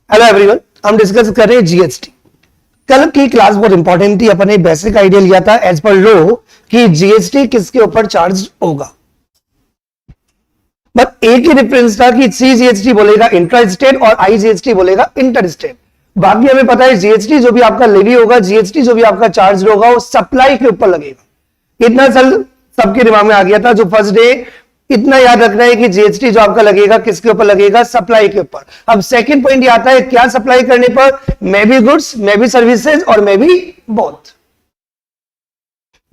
Hello everyone, हम discuss कर रहे हैं जीएसटी। कल की क्लास बहुत इंपॉर्टेंट थी। अपन ने बेसिक आइडिया लिया था एज पर लो कि जीएसटी किसके ऊपर चार्ज होगा, बट एक ही डिफरेंस था कि सी जीएसटी बोलेगा इंट्रा स्टेट और आई जीएसटी बोलेगा इंटर स्टेट। बाकी हमें पता है जीएसटी जो भी आपका लेवी होगा, जीएसटी जो भी आपका चार्ज होगा वो सप्लाई के ऊपर लगेगा। इतना सबके दिमाग में आ गया था। जो फर्स्ट डे इतना याद रखना है कि जीएसटी जो आपका लगेगा किसके ऊपर लगेगा, सप्लाई के ऊपर। अब सेकंड पॉइंट ये आता है क्या सप्लाई करने पर, may be goods, may be services और मे बी बोथ।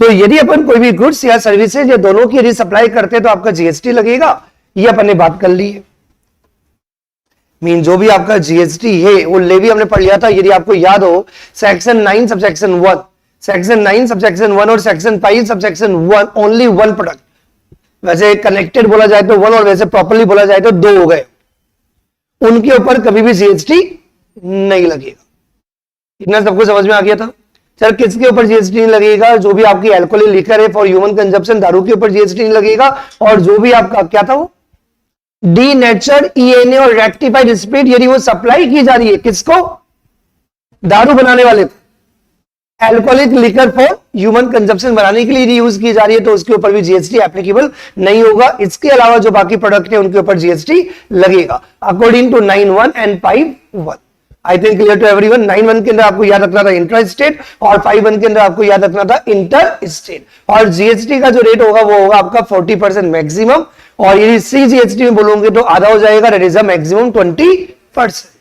तो यदि अपन कोई भी गुड्स या सर्विसेज या दोनों की यदि सप्लाई करते हैं तो आपका जीएसटी लगेगा। ये अपन ने बात कर ली है। मीन जो भी आपका जीएसटी है वो लेवी हमने पढ़ लिया था। यदि आपको याद हो सेक्शन 9 सबसेक्शन 1, सेक्शन 9 सबसेक्शन 1 और section 5 subsection 1 only one product. वैसे कनेक्टेड बोला जाए तो 1 और वैसे प्रॉपर्ली बोला जाए तो 2 हो गए। उनके ऊपर कभी भी जीएसटी नहीं लगेगा। इतना सबको समझ में आ गया था। चल किसके ऊपर जीएसटी नहीं लगेगा, जो भी आपकी अल्कोहलिक लिकर है फॉर ह्यूमन कंजप्शन, दारू के ऊपर जीएसटी नहीं लगेगा। और जो भी आपका क्या था वो डीनेचर्ड ईएनए और रेक्टिफाइड स्पिरिट, यदि वो सप्लाई की जा रही है किसको, दारू बनाने वाले को, alcoholic liquor for human consumption बनाने के लिए यूज की जा रही है तो उसके ऊपर भी जीएसटी एप्लीकेबल नहीं होगा। इसके अलावा जो बाकी प्रोडक्ट है उनके ऊपर जीएसटी लगेगा according to 9(1) and 5(1). I think clear to everyone. 9(1) के अंदर आपको याद रखना था इंट्रा स्टेट और 5(1) के अंदर आपको याद रखना था इंटर स्टेट। और जीएसटी का जो रेट होगा वो होगा आपका 40% मैक्सिमम, और यदि सी जीएसटी में बोलोगे तो आधा हो जाएगा, दैट इज अ मैक्सिमम 20%।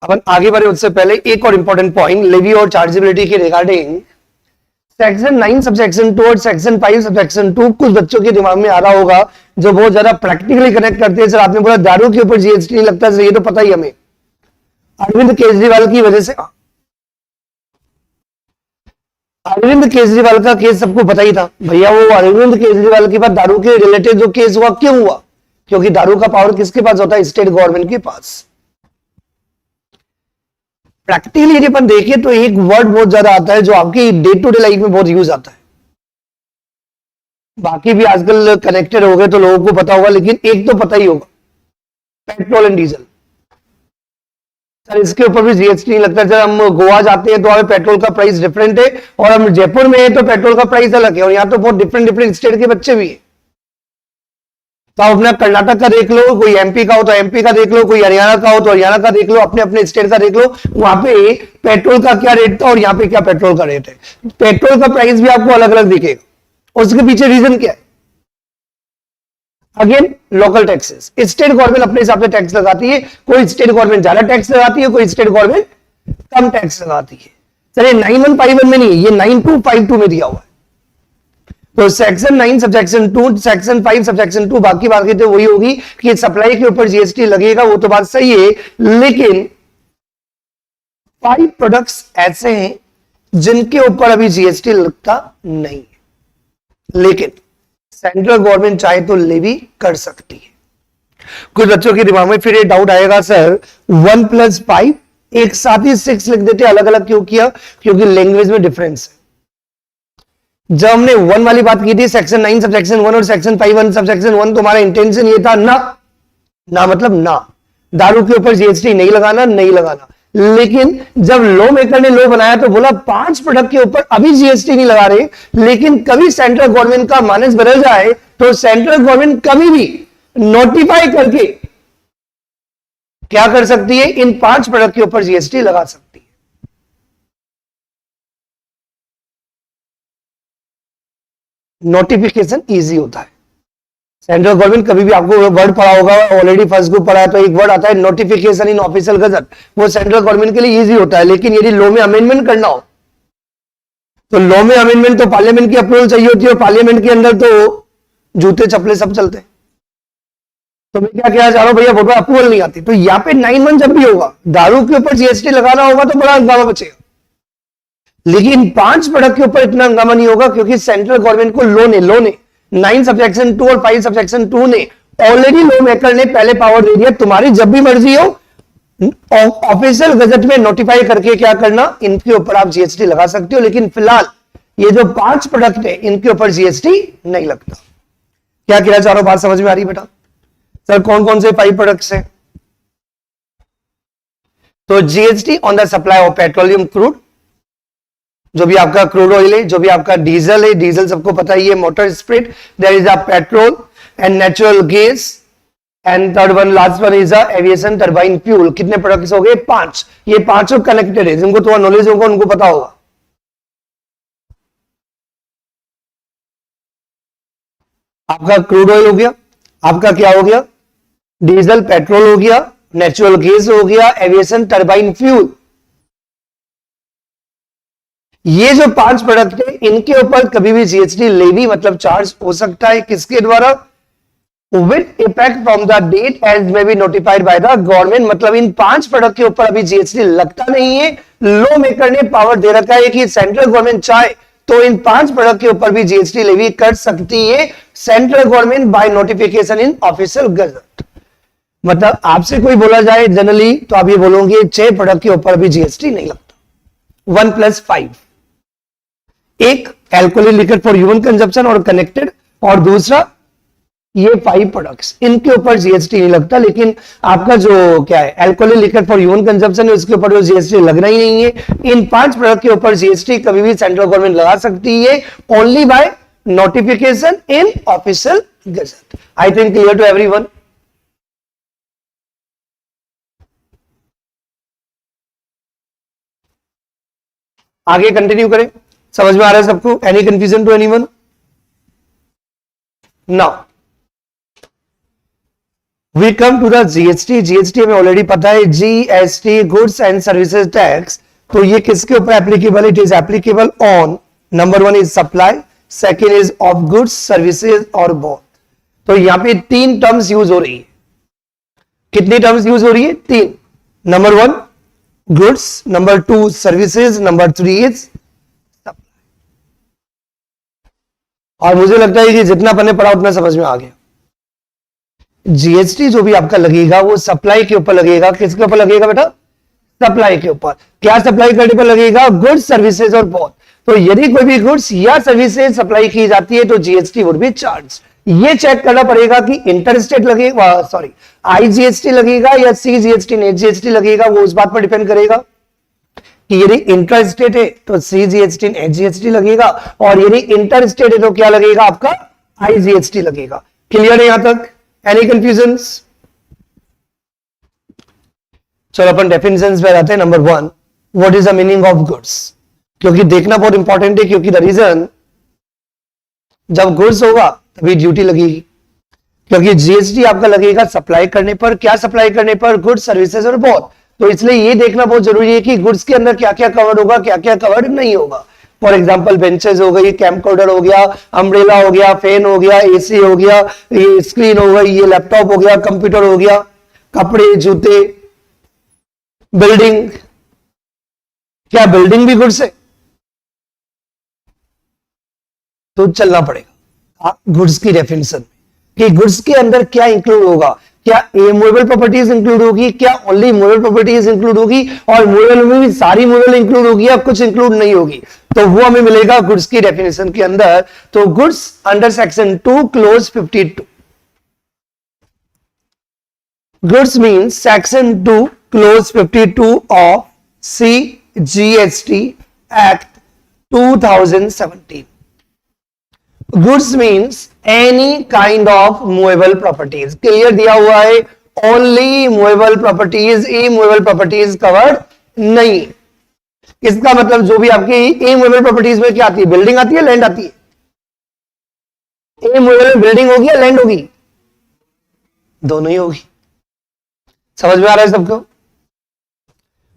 अपन आगे बढ़े उससे पहले एक और इंपॉर्टेंट पॉइंट लेवी और चार्जेबिलिटी के रिगार्डिंग सेक्शन 9 सबसेक्शन 2 और सेक्शन 5 सबसेक्शन 2 कुछ बच्चों के दिमाग में आ रहा होगा जो बहुत ज्यादा प्रैक्टिकली कनेक्ट करते हैं। सर आपने बोला दारू के ऊपर जीएसटी नहीं लगता, सर ये तो पता ही हमें अरविंद केजरीवाल की वजह से। अरविंद केजरीवाल का केस सबको पता ही था भैया। वो अरविंद केजरीवाल के पास दारू के रिलेटेड जो केस हुआ क्यों हुआ, क्योंकि दारू का पावर किसके पास होता है, स्टेट गवर्नमेंट के पास। प्रैक्टिकली यदि अपन देखें तो एक वर्ड बहुत ज्यादा आता है जो आपकी डे टू डे लाइफ में बहुत यूज आता है। बाकी भी आजकल कनेक्टेड हो गए तो लोगों को पता होगा, लेकिन एक तो पता ही होगा, पेट्रोल एंड डीजल। सर इसके ऊपर भी जीएसटी नहीं लगता। जब हम गोवा जाते हैं तो हमें पेट्रोल का प्राइस डिफरेंट है, और हम जयपुर में है तो पेट्रोल का प्राइस अलग है, और यहां तो बहुत डिफरेंट स्टेट के बच्चे भी है। तो आप अपना कर्नाटक का देख लो, कोई एमपी का हो तो एमपी का देख लो, कोई हरियाणा का हो तो हरियाणा का देख लो, अपने अपने स्टेट का देख लो, वहां पे पेट्रोल का क्या रेट था और यहाँ पे क्या पेट्रोल का रेट है। पेट्रोल का प्राइस भी आपको अलग अलग दिखेगा। उसके पीछे रीजन क्या है, again local taxes. State government अपने हिसाब से टैक्स लगाती है। कोई स्टेट गवर्नमेंट ज्यादा टैक्स लगाती है, कोई स्टेट गवर्नमेंट कम टैक्स लगाती है। चलिए 9(1) 5(1) में नहीं, ये 9(2) 5(2) में दिया हुआ है। तो सेक्शन 9 सबसेक्शन 2, सेक्शन 5 सबसेक्शन 2 बाकी बात तो वही होगी कि सप्लाई के ऊपर जीएसटी लगेगा, वो तो बात सही है। लेकिन 5 प्रोडक्ट्स ऐसे हैं जिनके ऊपर अभी जीएसटी लगता नहीं है, लेकिन सेंट्रल गवर्नमेंट चाहे तो लेवी कर सकती है। कुछ बच्चों के दिमाग में फिर ये डाउट आएगा सर 1 + 5 एक साथ ही 6 लिख देते, अलग अलग क्यों किया, क्योंकि लैंग्वेज में डिफरेंस है। जब हमने 1 वाली बात की थी सेक्शन 9 सबसेक्शन 1 और सेक्शन 5 सबसेक्शन 1, तो हमारा इंटेंशन ये था ना मतलब ना दारू के ऊपर जीएसटी नहीं लगाना, नहीं लगाना। लेकिन जब लॉ मेकर ने लॉ बनाया तो बोला 5 प्रोडक्ट के ऊपर अभी जीएसटी नहीं लगा रहे, लेकिन कभी सेंट्रल गवर्नमेंट का मानस बदल जाए तो सेंट्रल गवर्नमेंट कभी भी नोटिफाई करके क्या कर सकती है, इन 5 प्रोडक्ट के ऊपर जीएसटी लगा सकती है। नोटिफिकेशन इजी होता है। सेंट्रल गवर्नमेंट कभी भी, आपको वर्ड पढ़ा होगा ऑलरेडी, फर्स्ट ग्रुप पढ़ा है, तो एक वर्ड आता है नोटिफिकेशन इन ऑफिशियल गजट, वो सेंट्रल गवर्नमेंट के लिए इजी होता है। लेकिन यदि लॉ में अमेंडमेंट करना हो तो लॉ में अमेंडमेंट तो पार्लियामेंट की अप्रूवल चाहिए होती है, और पार्लियामेंट के अंदर तो जूते चप्पले सब चलते हैं। तो मैं क्या कहना चाह रहा हूं भैया, वो अप्रूवल नहीं आती। तो यहाँ पे 9(1) जब भी होगा दारू के ऊपर जीएसटी लगाना होगा तो बड़ा हंगामा बचेगा। लेकिन 5 प्रोडक्ट के ऊपर इतना हंगामा नहीं होगा, क्योंकि सेंट्रल गवर्नमेंट को लॉ ने 9 सबसेक्शन 2 और 5 सबसेक्शन 2 ने ऑलरेडी लॉ मेकर ने पहले पावर दे दिया, तुम्हारी जब भी मर्जी हो ऑफिशियल गजट में नोटिफाई करके क्या करना, इनके ऊपर आप जीएसटी लगा सकते हो। लेकिन फिलहाल ये जो 5 प्रोडक्ट है इनके ऊपर जीएसटी नहीं लगता। क्या कहना चाह रहा हूं, बात समझ में आ रही बेटा? सर कौन कौन से 5 प्रोडक्ट्स हैं? तो GST on the supply of petroleum crude, जो भी आपका क्रूड ऑयल है, जो भी आपका डीजल है, डीजल सबको पता ही है, motor spirit, there is a petrol and natural gas, and third one last one is aviation turbine fuel. कितने प्रोडक्ट्स हो गए? 5। ये पांचों कनेक्टेड है, जिनको थोड़ा नॉलेज होगा उनको पता होगा। आपका क्रूड ऑयल हो गया, आपका क्या हो गया? डीजल पेट्रोल हो गया, नेचुरल गैस हो गया, एविएशन टर्बाइन फ्यूल। ये जो 5 प्रोडक्ट है इनके ऊपर कभी भी जीएसटी लेवी मतलब चार्ज हो सकता है। किसके द्वारा? With effect from the date as may be notified by the government. मतलब इन 5 प्रोडक्ट के ऊपर अभी जीएसटी लगता नहीं है। लॉ मेकर ने पावर दे रखा है कि सेंट्रल गवर्नमेंट चाहे तो इन 5 प्रोडक्ट के ऊपर भी जीएसटी लेवी कर सकती है central government by notification in official gazette. मतलब आपसे कोई बोला जाए जनरली तो आप ये बोलोगे 6 प्रोडक्ट के ऊपर भी जीएसटी नहीं लगता। 1 + 5, एक alcoholic liquor for human consumption और कनेक्टेड, और दूसरा ये 5 प्रोडक्ट्स, इनके ऊपर जीएसटी नहीं लगता। लेकिन आपका जो क्या है alcoholic liquor for human consumption है उसके ऊपर जीएसटी लगना ही नहीं है। इन 5 प्रोडक्ट के ऊपर जीएसटी कभी भी सेंट्रल गवर्नमेंट लगा सकती है only by notification in official gazette. I think clear to everyone. आगे कंटिन्यू करें, समझ में आ रहा है सबको? Any confusion to anyone? Now we come to the GST. GST हमें ऑलरेडी पता है, GST goods and services tax. तो ये किसके ऊपर applicable? It is applicable on number 1 is supply, second is of goods services और बोथ। तो यहां पे 3 टर्म्स यूज हो रही है। कितनी टर्म्स यूज हो रही है? 3। Number 1 goods, number 2 services, number 3 is supply. और मुझे लगता है कि जितना पढ़ने पड़ा उतना समझ में आ गया। जीएसटी जो भी आपका लगेगा वो सप्लाई के ऊपर लगेगा। किसके ऊपर लगेगा बेटा? सप्लाई के ऊपर। क्या सप्लाई करने पर लगेगा? गुड्स सर्विसेज और बोथ। तो यदि कोई भी गुड्स या सर्विसेज सप्लाई की जाती है तो जीएसटी वुड बी चार्ज। ये चेक करना पड़ेगा कि इंटरस्टेट लगेगा, सॉरी आईजीएसटी लगेगा या सीजीएसटी नेट जीएसटी लगेगा। वो उस बात पर डिपेंड करेगा कि यदि इंटरस्टेट है तो सीजीएसटी नेट जीएसटी लगेगा, और यदि इंटरस्टेट है तो क्या लगेगा? आपका आईजीएसटी लगेगा। क्लियर है यहां तक? Any confusions? चलो अपन डेफिनेशंस पे जाते हैं। Number 1, what is the meaning of goods? क्योंकि देखना बहुत इंपॉर्टेंट है, क्योंकि द रीजन जब गुड्स होगा तभी ड्यूटी लगेगी। क्योंकि जीएसटी आपका लगेगा सप्लाई करने पर। क्या सप्लाई करने पर? गुड्स सर्विसेज और बोथ। तो इसलिए ये देखना बहुत जरूरी है कि गुड्स के अंदर क्या क्या कवर्ड होगा, क्या क्या कवर्ड नहीं होगा। फॉर एग्जाम्पल बेंचेस हो गई, कैमकोर्डर हो गया, अम्ब्रेला हो गया, फैन हो गया, एसी हो गया, ये स्क्रीन हो गई, ये लैपटॉप हो गया, कंप्यूटर हो गया, कपड़े, जूते, बिल्डिंग। क्या बिल्डिंग भी गुड्स है? तो चलना पड़ेगा गुड्स की डेफिनेशन कि गुड्स के अंदर क्या इंक्लूड होगा। क्या मूवेबल प्रॉपर्टीज इंक्लूड होगी, क्या ओनली मूवेबल प्रॉपर्टीज इंक्लूड होगी, और मूवेबल में भी सारी मूवेबल इंक्लूड होगी या कुछ इंक्लूड नहीं होगी। तो वो हमें मिलेगा गुड्स की डेफिनेशन के अंदर। तो goods under section 2 clause 52। Goods means section 2 clause 52 of CGST act 2017। Goods means any kind of movable properties. Clear दिया हुआ है, only movable properties, immovable properties covered नहीं। इसका मतलब जो भी आपकी इमूवेबल प्रॉपर्टीज में क्या आती है? बिल्डिंग आती है, लैंड आती है। इमूवेबल में बिल्डिंग होगी या लैंड होगी? दोनों ही होगी। समझ में आ रहा है सबको?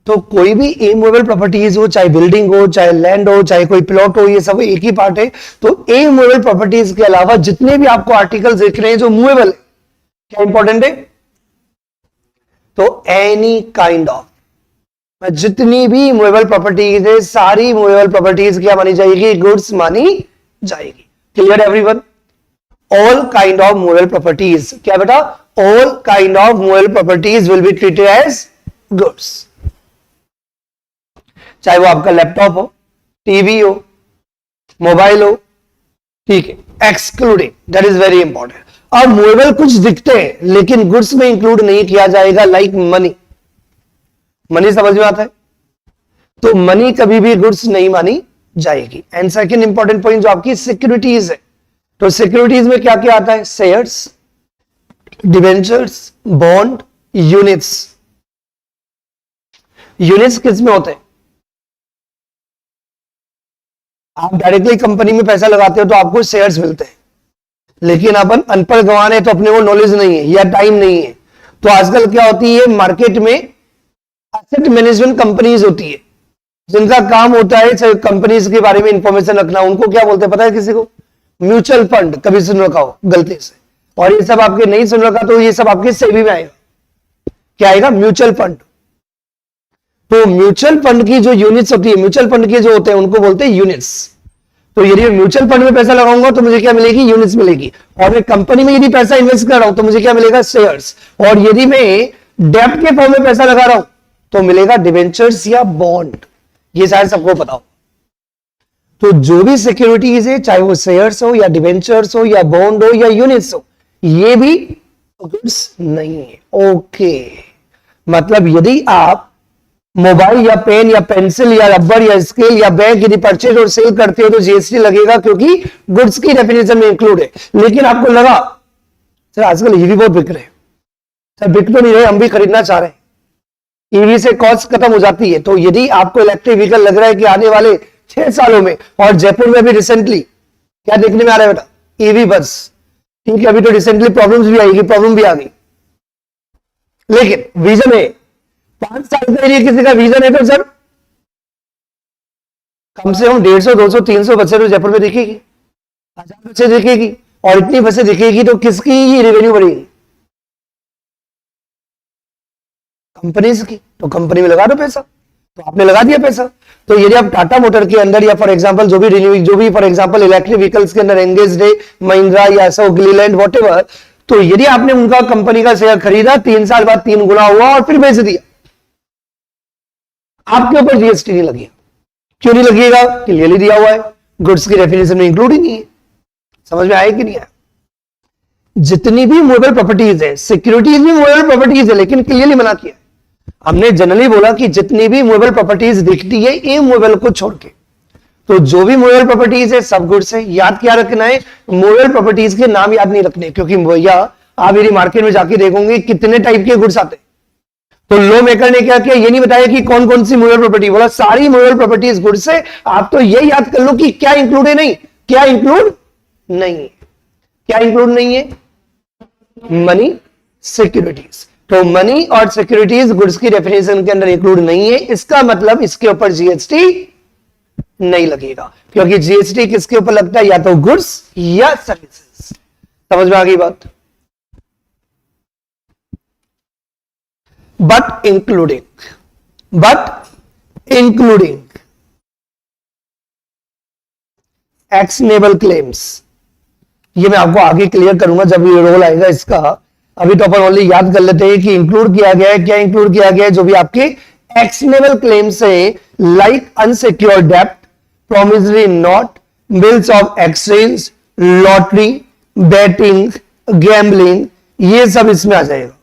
तो कोई भी इमूवेबल प्रॉपर्टीज हो, चाहे बिल्डिंग हो, चाहे लैंड हो, चाहे कोई प्लॉट हो, ये सब एक ही पार्ट है। तो इमूवेबल प्रॉपर्टीज के अलावा जितने भी आपको आर्टिकल्स दिख रहे हैं जो मूवेबल है, क्या इंपॉर्टेंट है? तो एनी काइंड ऑफ, जितनी भी मूवेबल प्रॉपर्टीज है सारी मूवेबल प्रॉपर्टीज क्या मानी जाएगी? गुड्स मानी जाएगी। Clear everyone? All kind of movable properties, क्या बेटा? All kind of movable properties will be treated as goods. चाहे वो आपका लैपटॉप हो, टीवी हो, मोबाइल हो, ठीक है, excluding, that is very important. अब मूवेबल कुछ दिखते हैं लेकिन गुड्स में इंक्लूड नहीं किया जाएगा, लाइक मनी। मनी समझ में आता है? तो मनी कभी भी गुड्स नहीं मानी जाएगी। एंड सेकंड इंपॉर्टेंट पॉइंट जो आपकी सिक्योरिटीज है, तो सिक्योरिटीज में क्या क्या आता है? Shares, debentures, bond, units. Units किस में होते हैं? आप डायरेक्टली कंपनी में पैसा लगाते हो तो आपको शेयर्स मिलते हैं, लेकिन अपन अनपढ़ गंवार है तो अपने को नॉलेज नहीं है या टाइम नहीं है, तो आजकल क्या होती है मार्केट में एसेट मैनेजमेंट कंपनीज होती है जिनका काम होता है कंपनीज के बारे में इंफॉर्मेशन रखना। उनको क्या बोलते हैं पता है किसी को? Mutual fund. कभी सुन रखा हो गलती से, और ये सब आपके नहीं सुन रखा तो ये सब आपके सेबी में आएगा। क्या आएगा? Mutual fund. तो म्यूचुअल फंड की जो यूनिट्स होती है, म्यूचुअल फंड के जो होते हैं उनको बोलते हैं यूनिट्स। तो यदि मैं म्यूचुअल फंड में पैसा लगाऊंगा तो मुझे क्या मिलेगी? यूनिट्स मिलेगी। और मैं कंपनी में यदि पैसा इन्वेस्ट कर रहा हूं तो मुझे क्या मिलेगा? शेयर्स। और यदि मैं डेब्ट के फॉर्म में पैसा लगा रहा हूं तो मिलेगा डिवेंचर्स या बॉन्ड। ये शायद सबको पता हो। तो जो भी सिक्योरिटीज है, चाहे वो शेयर्स हो या डिवेंचर्स हो या बॉन्ड हो या यूनिट्स हो, ये भी गुड्स नहीं है। ओके, मतलब यदि आप मोबाइल या पेन या पेंसिल या रबर या स्केल या बैग यदि परचेज और सेल करते हो तो जीएसटी लगेगा, क्योंकि गुड्स की डेफिनेशन में इंक्लूड है। लेकिन आपको लगा सर आजकल ईवी बहुत बिक रहे हैं, सर बिक तो नहीं रहे, हम भी खरीदना चाह रहे हैं, ईवी से कॉस्ट खत्म हो जाती है। तो यदि आपको इलेक्ट्रिक व्हीकल लग रहा है कि आने वाले 6 सालों में, और जयपुर में भी रिसेंटली क्या देखने में आ रहा है बेटा? ईवी बस। ठीक है, अभी तो रिसेंटली प्रॉब्लम्स भी आएगी, प्रॉब्लम भी आ गई, लेकिन विजन है 5 साल के लिए किसी का विजन है तो सर कम से कम 150, 200, 300 बसें तो जयपुर में दिखेगी, 1000 बसें दिखेगी, और इतनी बसें दिखेगी तो किसकी रेवेन्यू बढ़ेगी? कंपनीज की। तो कंपनी में लगा दो पैसा, तो आपने लगा दिया पैसा। तो यदि आप टाटा मोटर के अंदर या फॉर एग्जांपल जो भी फॉर एग्जांपल इलेक्ट्रिक व्हीकल्स के अंदर एंगेज है, महिंद्रा या अशोक लीलैंड वॉटेवर, तो यदि आपने उनका कंपनी का शेयर खरीदा, 3 साल बाद 3 गुना हुआ और फिर बेच दिया, आपके ऊपर जीएसटी नहीं लगेगा। क्यों नहीं लगेगा? क्लियरली दिया हुआ है, गुड्स की डेफिनेशन में इंक्लूड ही नहीं है। समझ में आया कि नहीं आया? जितनी भी मूवेबल प्रॉपर्टीज है, सिक्योरिटीज भी मूवेबल प्रॉपर्टीज है, लेकिन क्लियरली मना किया। हमने जनरली बोला कि जितनी भी मूवेबल प्रॉपर्टीज दिखती है इमूवेबल को छोड़ के, तो जो भी मूवेबल प्रॉपर्टीज है सब गुड्स है। याद क्या रखना है? मूवेबल प्रॉपर्टीज के नाम याद नहीं रखने, क्योंकि भैया आप यदि मार्केट में जाके देखोगे कितने टाइप के गुड्स आते हैं। तो लॉ मेकर ने क्या किया, ये नहीं बताया कि कौन कौन सी मूवेबल प्रॉपर्टी, बोला सारी मूवेबल प्रॉपर्टीज गुड्स है। आप तो ये याद कर लो कि क्या इंक्लूड है, नहीं क्या इंक्लूड नहीं है। क्या इंक्लूड नहीं है? Money, securities. तो मनी और सिक्योरिटीज गुड्स की डेफिनेशन के अंदर इंक्लूड नहीं है, इसका मतलब इसके ऊपर जीएसटी नहीं लगेगा, क्योंकि जीएसटी किसके ऊपर लगता है? या तो गुड्स या सर्विसेज। समझ में आ गई बात? बट इंक्लूडिंग एक्शनेबल क्लेम्स, ये मैं आपको आगे क्लियर करूंगा जब ये रोल आएगा इसका। अभी तो अपन ओनली याद कर लेते हैं कि इंक्लूड किया गया है। क्या इंक्लूड किया गया है? जो भी आपके एक्शनेबल क्लेम्स है, लाइक अनसिक्योर्ड डेब्ट, promissory note, bills of exchange, lottery, batting, gambling, ये सब इसमें आ जाएगा।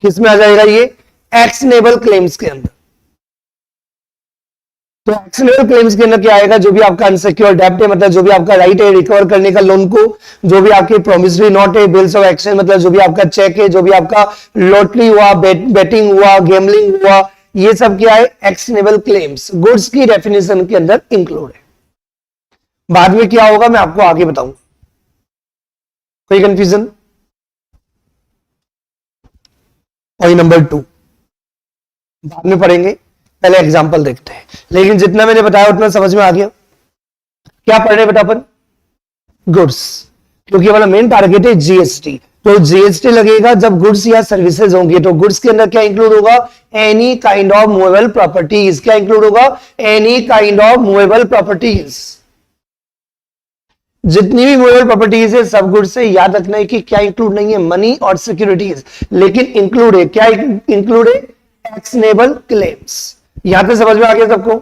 किसमें आ जाएगा? ये एक्शनेबल क्लेम्स के अंदर। तो एक्शनेबल क्लेम्स के अंदर क्या आएगा? जो भी आपका अनसिक्योर्ड डेब्ट है, मतलब जो भी आपका राइट है रिकवर करने का लोन को, जो भी आपके प्रोमिसरी नोट है, बिल्स ऑफ एक्सचेंज मतलब जो भी आपका चेक है, जो भी आपका लॉटरी हुआ, बैटिंग हुआ, गैम्बलिंग हुआ, ये सब क्या है? एक्शनेबल क्लेम्स गुड्स की डेफिनेशन के अंदर इंक्लूड है। बाद में क्या होगा मैं आपको आगे बताऊंगा। कोई कंफ्यूजन? पॉइंट नंबर 2 बाद में पढ़ेंगे, पहले एग्जांपल देखते हैं। लेकिन जितना मैंने बताया उतना समझ में आ गया। क्या पढ़ रहे बेटा अपन? गुड्स, क्योंकि हमारा मेन टारगेट है जीएसटी। तो जीएसटी लगेगा जब गुड्स या सर्विसेज होंगे। तो गुड्स के अंदर क्या इंक्लूड होगा? Any kind of movable properties. क्या इंक्लूड होगा? Any kind of movable properties. जितनी भी मूवेबल प्रॉपर्टीज है सब गुड्स से। याद रखना है कि क्या इंक्लूड नहीं है? मनी और सिक्योरिटीज, लेकिन इंक्लूड है। क्या इंक्लूड है? Actionable claims. यहां पे समझ में आ गया सबको?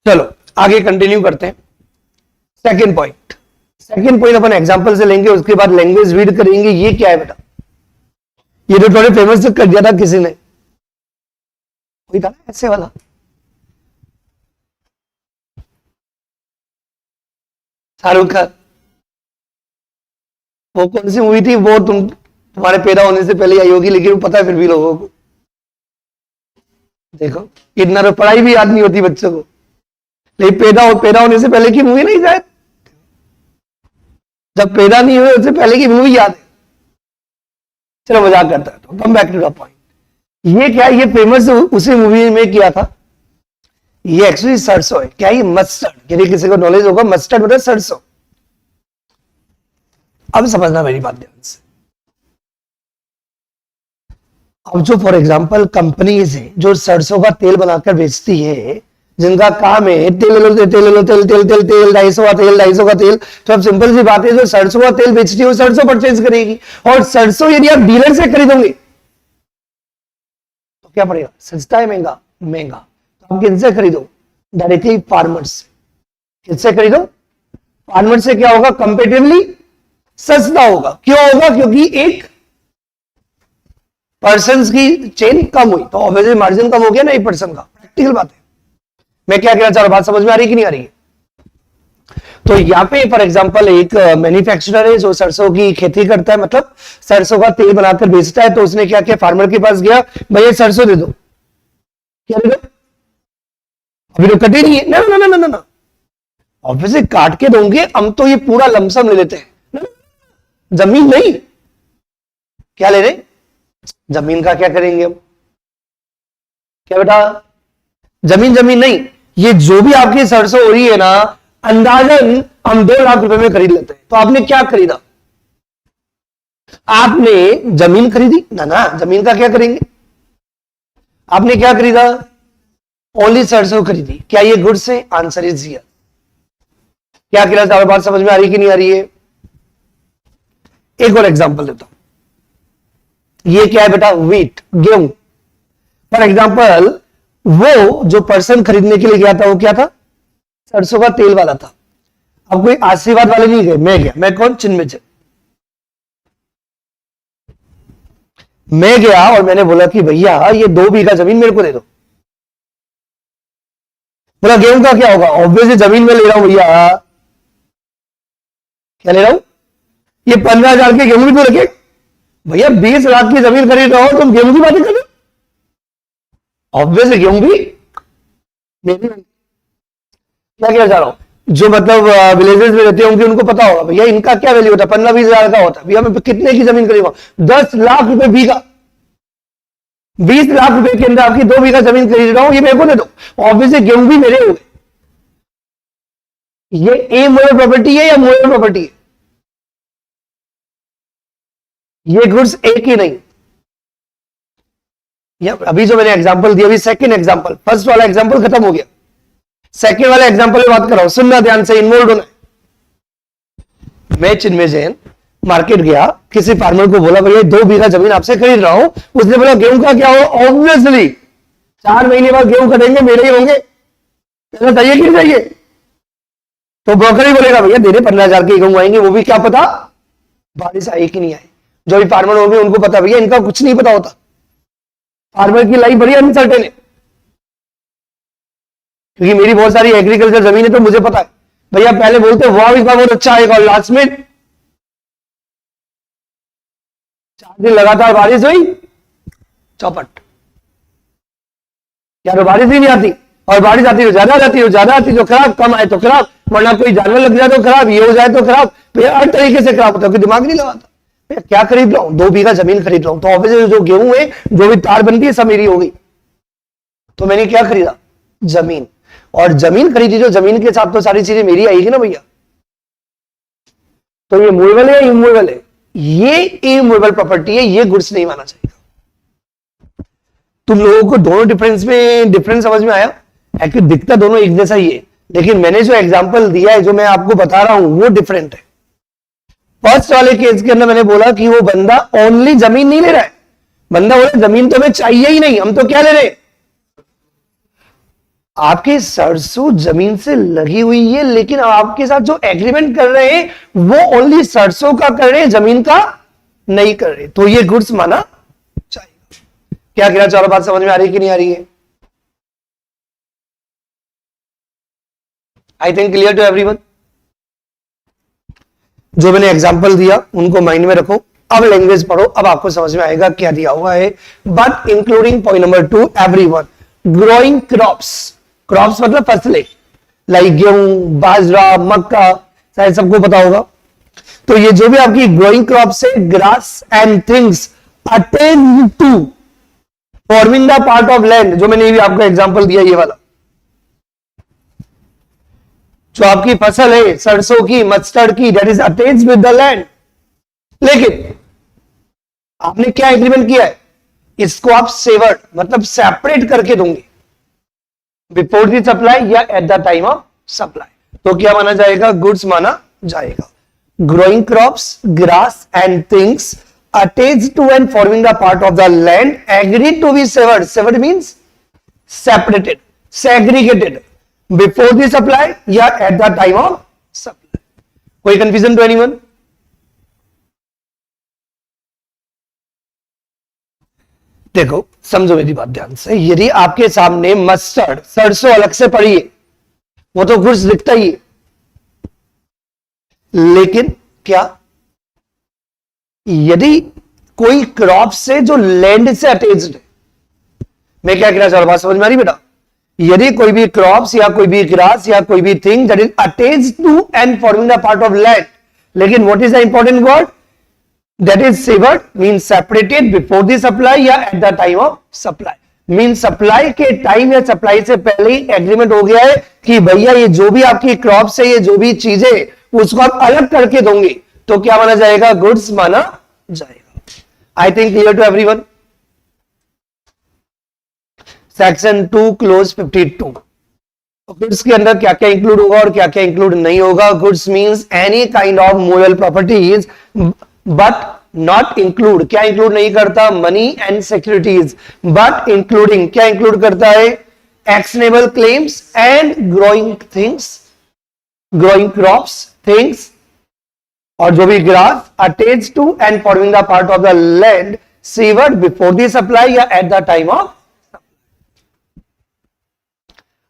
चलो आगे कंटिन्यू करते हैं। सेकंड पॉइंट, सेकंड पॉइंट अपन एग्जांपल से लेंगे, उसके बाद लैंग्वेज रीड करेंगे। ये क्या है बेटा, ये तो थोड़े फेमस कर दिया था किसी ने, कोई था ना ऐसे वाला, शाहरुख खान। वो कौन सी मूवी थी, वो तुम्हारे पैदा होने से पहले आई होगी, लेकिन पता है फिर भी लोगों को। देखो इतना तो पढ़ाई भी याद नहीं होती बच्चों को, लेकिन पैदा होने से पहले की मूवी नहीं शायद, जब पैदा नहीं हुए उससे पहले की मूवी याद है। चलो मजाक करता है, तो come back to the point. ये क्या, ये फेमस उसी मूवी में किया था। ये एक्चुअली सरसों है। क्या ये मस्टर्ड, यदि किसी को नॉलेज होगा, मस्टर्ड मतलब सरसों। अब समझना मेरी बात ध्यान से। अब जो फॉर एग्जांपल कंपनीज है जो सरसों का तेल बनाकर बेचती है, जिनका काम है तेल लो तेल लो तेल तेल तेल तेल 250 का तेल, तो अब सिंपल सी बात है, जो सरसों का तेल बेचती है वो सरसों परचेज करेगी। और सरसों यदि आप डीलर से खरीदोगे तो क्या पड़ेगा, सस्ता है महंगा, महंगा। तो आप किनसे खरीदो, डायरेक्टली फार्मर से। किससे खरीदो, फार्मर से। क्या होगा, कंपेटिवली सस्ता होगा। क्यों होगा, क्योंकि एक पर्सन की चेन कम हुई तो ऑब्वियसली मार्जिन कम हो गया ना एक पर्सन का। प्रैक्टिकल बात है। मैं क्या कहना चाह रहा हूं, बात समझ में आ रही कि नहीं आ रही है? तो यहाँ पे फॉर एग्जांपल एक मैन्युफैक्चरर है जो सरसों की खेती करता है, मतलब सरसों का तेल बनाकर बेचता है। तो उसने क्या किया, फार्मर के पास गया, भैया सरसों दे दो। क्या दे दो, अभी तो कटे नहीं है ना, ना ना ना ना, ऑब्वियसली काट के दोगे, हम तो ये पूरा लमसम ले लेते हैं ना, जमीन नहीं। क्या ले रहे, जमीन का क्या करेंगे हम, क्या बेटा, जमीन नहीं, ये जो भी आपकी सरसों हो रही है ना, अंदाजन हम 2 लाख रुपए में खरीद लेते हैं। तो आपने क्या खरीदा, आपने जमीन खरीदी ना, ना जमीन का क्या करेंगे, आपने क्या खरीदा, ओनली सरसों खरीदी। क्या ये गुड्स है, आंसर इज हियर। क्या कहना चाह रहा हूं, बात समझ में आ रही कि नहीं आ रही है? एक और एग्जांपल देता हूं। ये क्या है बेटा, व्हीट, गेहूं। फॉर एग्जांपल वो जो पर्सन खरीदने के लिए गया था वो क्या था, सरसों का तेल वाला था। अब कोई आशीर्वाद वाले नहीं गए, मैं गया। मैं कौन, चिन्मय। मैं गया और मैंने बोला कि भैया ये 2 बीघा जमीन मेरे को दे दो। बोला गेहूं का क्या होगा, ऑब्वियसली जमीन में ले रहा हूं भैया। क्या ले रहा हूं, ये 15,000 के गेहूं भी तो रखे भैया, 20 लाख की जमीन खरीद रहा हो, तुम गेहूं की बातें कर रहे हो। ऑब्वियसली गेहूं भी मेरी। क्या कहना चाह रहा हूं, जो मतलब विलेजेस में रहते होंगे उनको पता होगा भैया इनका क्या वैल्यू होता है, 15-20 हजार का होता है। भैया मैं कितने की जमीन खरीदूंगा, 10 लाख रुपए बीघा, 20 लाख रुपए के अंदर आपकी 2 बीघा जमीन खरीद रहा हूं, ये मेरे को दे दो। ऑब्वियसली गेहूं भी मेरे हो गए। ये ए मोरल प्रॉपर्टी है या मोरल प्रॉपर्टी है, ये गुड्स एक ही नहीं। अभी जो मैंने एग्जांपल दिया, अभी सेकंड एग्जांपल, फर्स्ट वाला एग्जांपल खत्म हो गया, सेकंड वाला एग्जांपल में बात कर रहा हूं, सुनना ध्यान से, इन्वॉल्व होना। मैं चिन्मय जैन मार्केट गया, किसी फार्मर को बोला भैया 2 बीघा जमीन आपसे खरीद रहा हूं। उसने बोला गेहूं का क्या हो, ऑब्वियसली 4 महीने बाद गेहूं कटेंगे, मेरे ही होंगे, चाहिए कि नहीं चाहिए। तो ब्रोकर ही बोलेगा भैया दे 15,000 के गेहूं आएंगे, वो भी क्या पता बारिश आई कि नहीं आई। जो भी फार्मर होंगे उनको पता, भैया इनका कुछ नहीं पता होता, फार्मर की लाइफ बड़ी अनसर्टेन है। क्योंकि मेरी बहुत सारी एग्रीकल्चर जमीन है तो मुझे पता है भैया, पहले बोलते वाह इसका बहुत अच्छा आएगा, और लास्ट में 4 दिन लगातार बारिश हुई, चौपट। या तो बारिश ही नहीं आती, और बारिश आती तो ज्यादा आती, तो ज्यादा आती तो खराब, कम आए तो खराब, वरना कोई जानवर लग जाए तो खराब, ये हो जाए तो खराब, भैया हर तरीके से खराब होता है, दिमाग नहीं लगाता। भैया क्या खरीद रहा हूं, 2 बीघा जमीन खरीद रहा हूं, तो ऑब्वियसली जो गेहूं है, जो भी तार बनती है, सब मेरी हो गई। तो मैंने क्या खरीदा, जमीन। और जमीन खरीदी, जो जमीन के साथ तो सारी चीजें मेरी आएगी ना भैया। तो ये मूवेबल है या इमूवेबल है, ये इमूवेबल प्रॉपर्टी है, ये गुड्स नहीं माना चाहिए। तुम लोगों को दोनों डिफरेंस समझ में आया? एक्चुअली दिखता दोनों एक जैसा ही है, लेकिन मैंने जो एग्जांपल दिया है, जो मैं आपको बता रहा हूं, वो डिफरेंट है। फर्स्ट वाले केस के अंदर मैंने बोला कि वो बंदा ओनली जमीन नहीं ले रहा है, बंदा बोले जमीन तो हमें चाहिए ही नहीं, हम तो क्या ले रहे हैं, आपकी सरसों जमीन से लगी हुई है, लेकिन आपके साथ जो एग्रीमेंट कर रहे हैं वो ओनली सरसों का कर रहे हैं, जमीन का नहीं कर रहे, तो ये गुड्स माना जाएगा। क्या कहना चाह रहा, बात समझ में आ रही है कि नहीं आ रही है? I think clear to everyone. जो मैंने एग्जांपल दिया उनको माइंड में रखो, अब लैंग्वेज पढ़ो, अब आपको समझ में आएगा क्या दिया हुआ है। But including point number 2, everyone growing crops, crops मतलब फसलें, लाइक गेहूं, बाजरा, मक्का, शायद सबको पता होगा। तो ये जो भी आपकी ग्रोइंग क्रॉप्स है, grass and things attain to forming the part of land, जो मैंने भी आपको एग्जांपल दिया ये वाला, जो आपकी फसल है सरसों की, मस्टर्ड की, that is attached with the land. लेकिन आपने क्या एग्रीमेंट किया है, इसको आप सेवर्ड मतलब सेपरेट करके दोगे बिफोर द सप्लाई या at the time of supply, तो क्या माना जाएगा, गुड्स माना जाएगा। Growing crops, grass and things attached to and forming the part of the land agreed to be severed, severed means separated, segregated before the supply या at the time of supply। कोई confusion to anyone? देखो समझो मेरी बात ध्यान से, यदि आपके सामने मस्टर्ड सरसों अलग से पड़ी है, वो तो गुड्स दिखता ही है, लेकिन क्या यदि कोई क्रॉप से जो लैंड से अटैच्ड है, मैं क्या कहना चाह रहा हूं, बात समझ में आ रही बेटा? यदि कोई भी क्रॉप्स या कोई भी ग्रास या कोई भी thing that is attached to and forming the part of land, लेकिन what is the important word, that is severed means separated before the supply या at the time of supply, means supply के time या supply से पहले ही agreement हो गया है कि भैया ये जो भी आपकी क्रॉप्स है, ये जो भी चीजें, उसको आप अलग करके दोगे, तो क्या माना जाएगा, गुड्स माना जाएगा। I think clear to everyone. Section 2 clause 52, goods के अंदर क्या क्या इंक्लूड होगा और क्या क्या इंक्लूड नहीं होगा। Goods means any kind of movable properties but not include, क्या इंक्लूड नहीं करता, money and securities, but including क्या इंक्लूड करता है, actionable claims and growing things, growing crops, things और जो भी grass attached to and forming the part of the land severed before the supply या एट द टाइम ऑफ।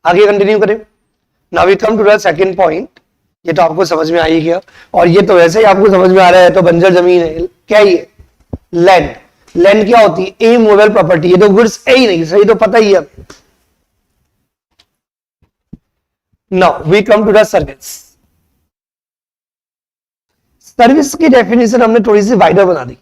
आगे continue करें। Now we come to the second point. ये तो आपको समझ में आ ही गया, और ये तो वैसे ही आपको समझ में आ रहा है, तो बंजर जमीन है, क्या ये लैंड, लैंड क्या होती है, इमूवेबल प्रॉपर्टी, ये तो गुड्स है ही नहीं, सही तो पता ही है। Now we come to the service. Service की डेफिनेशन हमने थोड़ी सी वाइडर बना दी।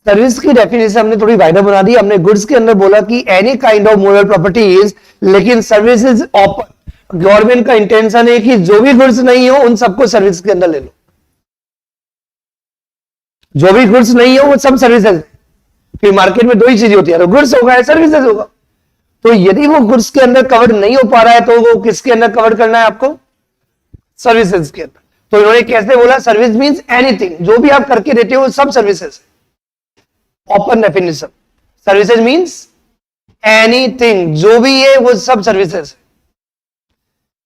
सर्विस की डेफिनेशन हमने थोड़ी वाइडर बना दी। हमने गुड्स के अंदर बोला कि any kind of movable properties, लेकिन सर्विस इज ओपन। गवर्नमेंट का इंटेंशन है कि जो भी गुड्स नहीं हो उन सबको सर्विस के अंदर ले लो, जो भी गुड्स नहीं हो वो सब सर्विसेज। फिर मार्केट में दो ही चीजें होती है, गुड्स होगा या सर्विसेज होगा। तो यदि वो गुड्स के अंदर कवर नहीं हो पा रहा है तो वो किसके अंदर कवर करना है आपको, सर्विसेज के अंदर। तो इन्होंने कैसे बोला, सर्विस मींस एनीथिंग, जो भी आप करके देते हो वो सब services. Open definition, services means anything, जो भी है वो सब सर्विसेज।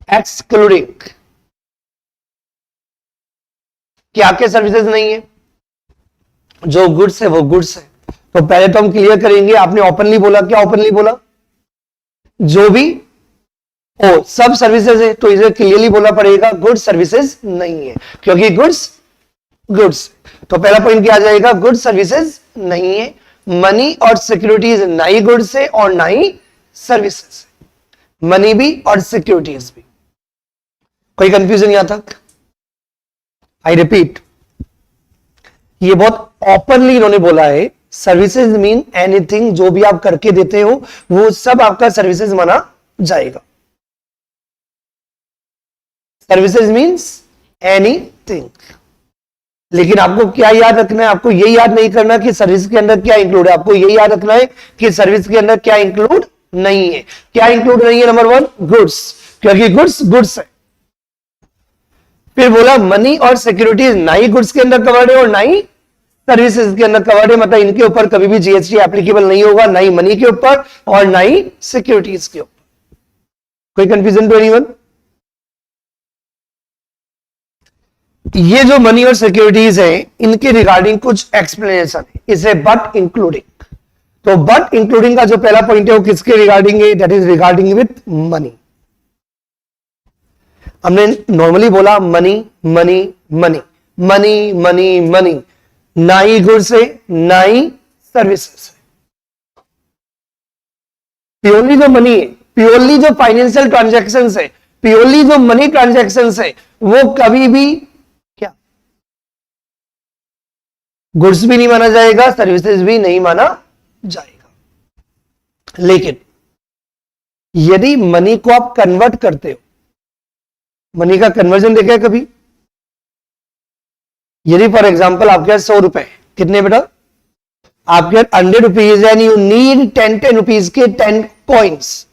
एक्सक्लूडिंग, क्या क्या सर्विसेज नहीं है, जो गुड्स है वो गुड्स है। तो पहले तो हम क्लियर करेंगे, आपने ओपनली बोला, क्या ओपनली बोला, जो भी ओ सब सर्विसेज है, तो इसे क्लियरली बोलना पड़ेगा गुड्स सर्विसेज नहीं है, क्योंकि गुड्स गुड्स। तो पहला पॉइंट क्या आ जाएगा, गुड्स सर्विसेज नहीं है। मनी और सिक्योरिटीज ना ही गुड्स है और ना ही सर्विसेज, मनी भी और सिक्योरिटीज भी। कोई कंफ्यूजन यहां तक? आई रिपीट, ये बहुत ओपनली इन्होंने बोला है, सर्विसेज मीन एनीथिंग, जो भी आप करके देते हो वो सब आपका सर्विसेज माना जाएगा। Services means anything. लेकिन आपको क्या याद रखना है, आपको ये याद नहीं करना कि सर्विस के अंदर क्या इंक्लूड है, आपको ये याद रखना है कि सर्विस के अंदर क्या इंक्लूड नहीं है। क्या इंक्लूड नहीं है, नंबर 1 गुड्स, क्योंकि गुड्स गुड्स है। फिर बोला मनी और सिक्योरिटीज ना ही गुड्स के अंदर कवर्ड है और ना ही सर्विसेज के अंदर कवर्ड है, मतलब इनके ऊपर कभी भी जीएसटी एप्लीकेबल नहीं होगा, ना ही मनी के ऊपर और ना ही सिक्योरिटीज के ऊपर। कोई कंफ्यूजन तो एनीवन? ये जो मनी और सिक्योरिटीज है इनके रिगार्डिंग कुछ एक्सप्लेनेशन है, इसे बट इंक्लूडिंग। तो बट इंक्लूडिंग का जो पहला पॉइंट है वो किसके रिगार्डिंग है? That is regarding with money. हमने नॉर्मली बोला money money money money money money, ना ही गुड्स है ना ही सर्विसेज है। प्योरली जो मनी है, प्योरली जो फाइनेंशियल ट्रांजैक्शन है, प्योरली जो मनी ट्रांजैक्शन है, वो कभी भी क्या गुड्स भी नहीं माना जाएगा, सर्विसेज भी नहीं माना जाएगा। लेकिन यदि मनी को आप कन्वर्ट करते हो, मनी का कन्वर्जन देखा है कभी? यदि फॉर एग्जाम्पल आपके पास 100 रुपए, कितने बेटा? आपके पास 100 rupees and you need 10 rupees के 10 कॉइन्स।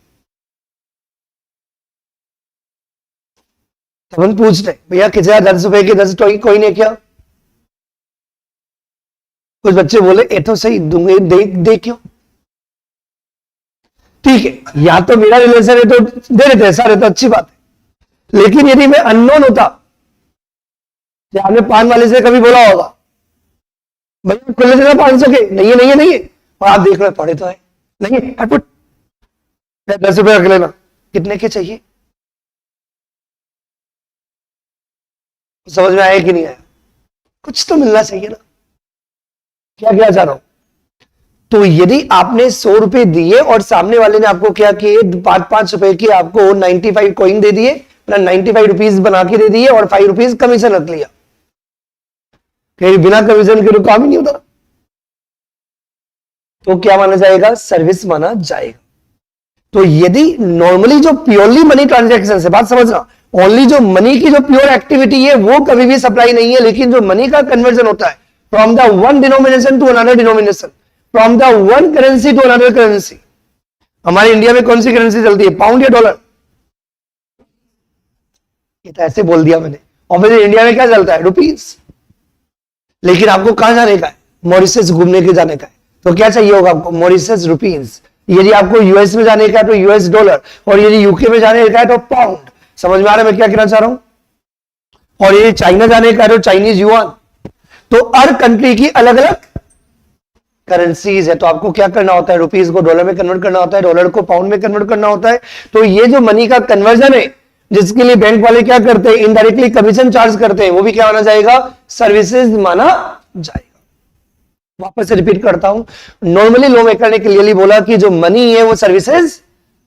तब हम पूछ रहे भैया कितना 10 रुपए के 10 कॉइन है क्या? कुछ बच्चे बोले ए तो सही दूंगे, देखियो ठीक है, या तो मेरा रिलेशन है तो दे देते हैं सारे, तो अच्छी बात है। लेकिन यदि मैं अननोन होता, आपने पान वाले से कभी बोला होगा भैया खुले देना 500 के, नहीं है नहीं है नहीं है, और आप देख रहे पड़े तो है नहीं है, 10 रुपए रख लेना, कितने के चाहिए? समझ में आया कि नहीं आया? कुछ तो मिलना चाहिए ना, क्या क्या चाह रहा हूं। तो यदि आपने 100 रुपए दिए और सामने वाले ने आपको क्या किए, 5-5 रुपए की आपको 95 कॉइन दे दिए, 95 रुपीज बना के दे दिए और 5 रुपीज कमीशन रख लिया, कहीं बिना कमीशन के तो काम ही नहीं होता, तो क्या माना जाएगा? सर्विस माना जाएगा। तो यदि नॉर्मली जो प्योरली मनी ट्रांजैक्शन है, बात समझना, ओनली जो मनी की जो प्योर एक्टिविटी है वो कभी भी सप्लाई नहीं है, लेकिन जो मनी का कन्वर्जन होता है from the one denomination to another denomination, from the one currency to another currency. हमारे इंडिया में कौन सी करेंसी चलती है, पाउंड या डॉलर? ये तो ऐसे बोल दिया मैंने, ऑब्वियसली इंडिया में क्या चलता है, रुपीज। लेकिन आपको कहां जाने का है, मॉरिशस घूमने के जाने का है, तो क्या चाहिए होगा आपको, मॉरिशस रुपीज। यदि आपको यूएस में जाने का है तो यूएस डॉलर, और यदि यूके में जाने का है तो पाउंड। समझ में आ रहा है मैं क्या कहना चाह रहा हूं? और यदि चाइना जाने का है तो चाइनीज युआन। तो हर कंट्री की अलग अलग करेंसीज है, तो आपको क्या करना होता है, रुपीज को डॉलर में कन्वर्ट करना होता है, डॉलर को पाउंड में कन्वर्ट करना होता है। तो ये जो मनी का कन्वर्जन है, जिसके लिए बैंक वाले क्या करते हैं, इनडायरेक्टली कमीशन चार्ज करते हैं, वो भी क्या माना जाएगा, सर्विसेज माना जाएगा। वापस से रिपीट करता हूं, नॉर्मली लॉ मेकर ने क्लियरली बोला कि जो मनी है वो सर्विसेज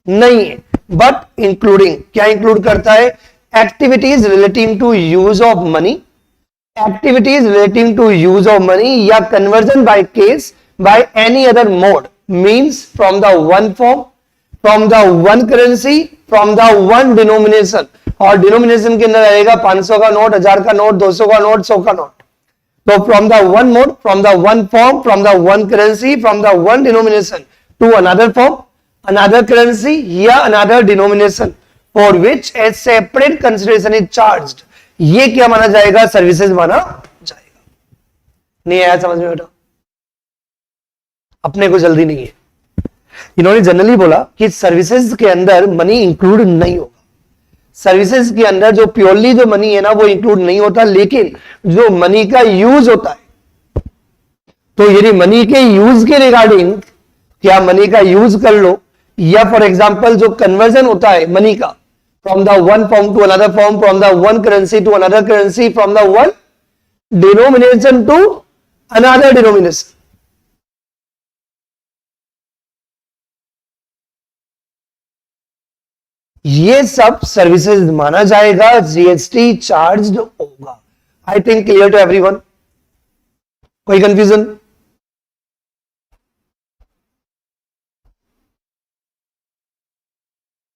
नहीं है, बट इंक्लूडिंग, क्या इंक्लूड करता है, activities relating to use of money, activities relating to use of money या conversion by cash by any other mode, means from the one form, from the one currency, from the one denomination. और denomination के अंदर रहेगा 500 का note, 1000 का note, 200 का note, 100 का note. तो from the one mode, from the one form, from the one currency, from the one denomination to another form, another currency या another denomination for which a separate consideration is charged, ये क्या माना जाएगा, services माना जाएगा। नहीं आया समझ में बेटा? अपने को जल्दी नहीं है, इन्होंने जनरली बोला कि सर्विसेज के अंदर मनी इंक्लूड नहीं होगा, सर्विसेज के अंदर जो प्योरली जो मनी है ना वो इंक्लूड नहीं होता, लेकिन जो मनी का यूज होता है, तो यदि मनी के यूज के रिगार्डिंग क्या मनी का यूज कर लो, या फॉर एग्जांपल जो कन्वर्जन होता है मनी का from the one form to another form, from the one currency to another currency, from the one denomination to another denomination, ये सब सर्विसेज माना जाएगा, जीएसटी चार्ज होगा। I think clear to everyone? कोई confusion?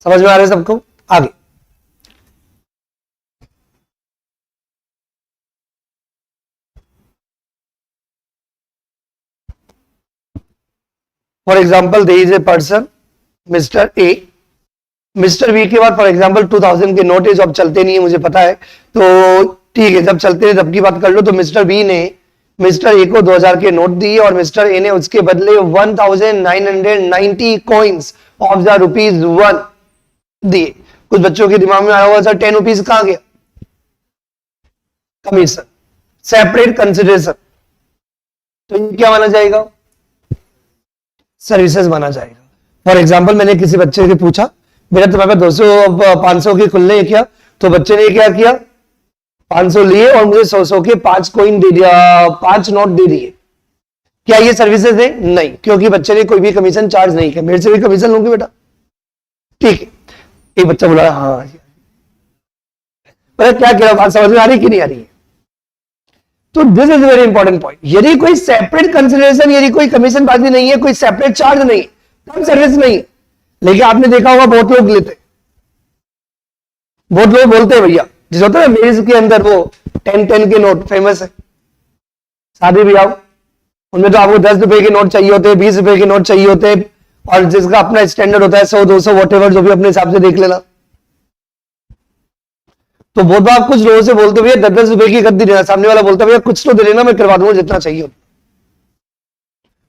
समझ में आ रहा है सबको? आगे for example there is a person mister A, mister B के बाद फॉर एग्जाम्पल 2000 के नोट है, जो अब चलते नहीं है मुझे पता है, तो ठीक है जब चलते हैं तब की बात कर लो। तो मिस्टर बी ने मिस्टर ए को 2000 के नोट दिए और मिस्टर ए ने उसके बदले 1990 कॉइन्स ऑफ द ₹1 दिए। कुछ बच्चों के दिमाग में आया होगा सर 10 रुपीज कहां गया? कमीशन, सेपरेट कंसिडरेशन, तो ये क्या माना जाएगा? सर्विसेज माना जाएगा। फॉर एग्जाम्पल मैंने किसी बच्चे से पूछा बेटा तुम्हारे पास 200 500 के खुलने हैं क्या? तो बच्चे ने क्या किया, 500 लिए और मुझे 100 के 5 कॉइन दे दिया, 5 नोट दे दिए। क्या ये सर्विसेज है? नहीं, क्योंकि बच्चे ने कोई भी कमीशन चार्ज नहीं किया। मेरे से भी कमीशन लूंगी बेटा, ठीक है। एक बच्चा बोला हाँ, क्या कह रहा, बात समझ में आ रही कि नहीं आ रही है? तो this is very important point. यदि कोई सेपरेट कंसिडरेशन, यदि कोई कमीशन बाजी नहीं है, कोई सेपरेट चार्ज नहीं, तब सर्विस नहीं। लेकिन आपने देखा होगा बहुत लोग लेते, बहुत लोग बोलते हैं भैया, जिस होता है मेज के अंदर वो 10 के नोट फेमस है, शादी भी आओ उनमें तो आपको 10 रुपए के नोट चाहिए होते हैं, 20 रुपए के नोट चाहिए होते हैं, और जिसका अपना स्टैंडर्ड होता है 100 200 वॉटेवर, जो भी अपने हिसाब से देख लेना। तो बहुत बार कुछ लोगों से बोलते भैया 10-10 रुपए की गद्दी देना, सामने वाला बोलता भैया कुछ तो दे देना, मैं करवा दूंगा जितना चाहिए।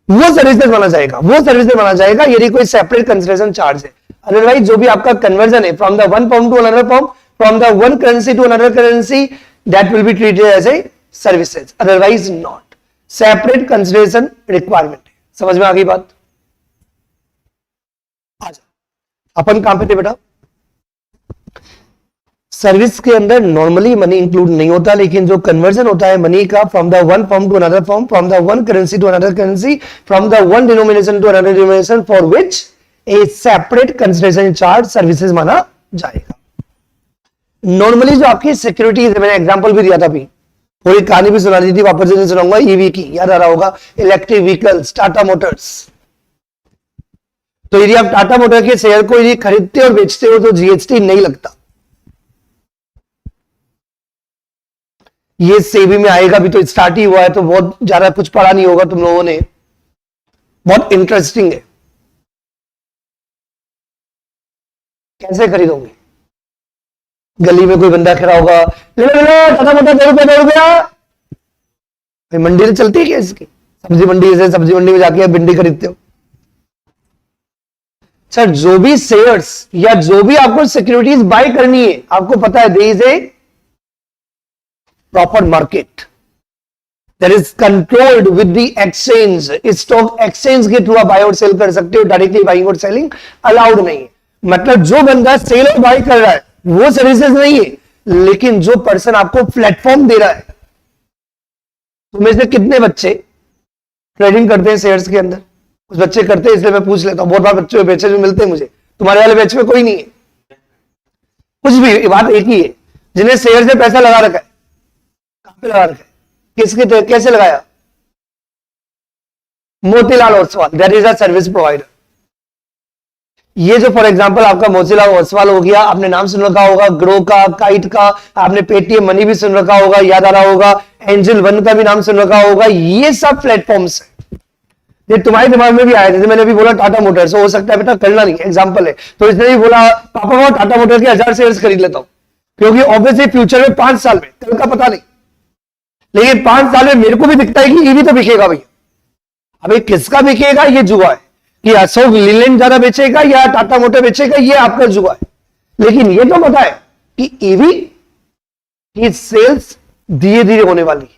वो सर्विसेज माना जाएगा, वो सर्विसेज माना जाएगा यदि कोई सेपरेट कंसिडरेशन चार्ज है। अदरवाइज जो भी आपका कन्वर्जन है from the one form to another form, from the one currency to another currency, that will be treated as a services, otherwise not. Separate consideration requirement है। समझ में आ गई बात? अपन कहां पे थे बेटा? सर्विस के अंदर नॉर्मली मनी इंक्लूड नहीं होता, लेकिन जो कन्वर्जन होता है मनी का from the one form to another form, from the one currency to another currency, from the one denomination to another denomination, for which a separate consideration charge services माना जाएगा। Normally जो आपकी securities है, मैंने example भी दिया था अभी, थोड़ी कहानी भी सुना दी थी, वापस से सुनाऊंगा। ईवी की याद आ रहा होगा, इलेक्ट्रिक व्हीकल्स, टाटा मोटर्स। तो यदि आप टाटा मोटर के शेयर को यदि खरीदते और बेचते हो तो जीएसटी नहीं लगता। ये सेबी में आएगा, भी तो स्टार्ट ही हुआ है, तो बहुत ज्यादा कुछ पढ़ा नहीं होगा तुम लोगों ने, बहुत इंटरेस्टिंग है। कैसे खरीदोगे? गली में कोई बंदा खड़ा होगा, ले लो टाटा मोटर 2 रुपया। मंडी से चलती है क्या इसकी? सब्जी मंडी से, सब्जी मंडी में जाके भिंडी खरीदते हो। सर जो भी शेयर्स या जो भी आपको सिक्योरिटीज बाय करनी है, आपको पता है there is a proper market that is controlled with the exchange. Stock exchange के थ्रू आप बाय और सेल कर सकते हो, डायरेक्टली बाइंग और सेलिंग अलाउड नहीं है। मतलब जो बंदा सेल और बाय कर रहा है वो सर्विसेज नहीं है, लेकिन जो पर्सन आपको प्लेटफॉर्म दे रहा है। तुम्हें से कितने बच्चे ट्रेडिंग करते हैं शेयर्स के अंदर? कुछ बच्चे करते हैं, इसलिए मैं पूछ लेता हूं। बहुत बार बच्चे बैचेज में मिलते हैं मुझे, तुम्हारे वाले बैच में कोई नहीं है, कुछ भी, बात एक ही है। जिन्हें शेयर से पैसा लगा रखा है, कहां पे लगा रखा है, किसके कैसे लगाया? Motilal Oswal, that is a service provider. ये जो फॉर एग्जांपल आपका मोतीलाल ओसवाल हो गया, आपने नाम सुन रखा होगा, ग्रो का, काइट का, आपने पेटीएम मनी भी सुन रखा होगा, याद आ रहा होगा, एंजल वन का भी नाम सुन रखा होगा। ये सब प्लेटफॉर्म्स है। ये तुम्हारे दिमाग में भी आया, जैसे मैंने अभी बोला टाटा मोटर्स, हो सकता है बेटा करना नहीं, एग्जांपल है, तो इसने भी बोला पापा मैं टाटा मोटर के 1000 शेयर्स खरीद लेता हूं, क्योंकि ऑब्वियसली फ्यूचर में 5 साल में, कल का पता नहीं, लेकिन 5 साल में मेरे को भी दिखता है कि ईवी तो बिकेगा भैया। अभी किसका बिकेगा ये जुआ है, कि अशोक लीलैंड ज्यादा बेचेगा या टाटा मोटर बेचेगा, ये आपका जुआ है। लेकिन ये तो पता है कि ईवी की सेल्स धीरे धीरे होने वाली है।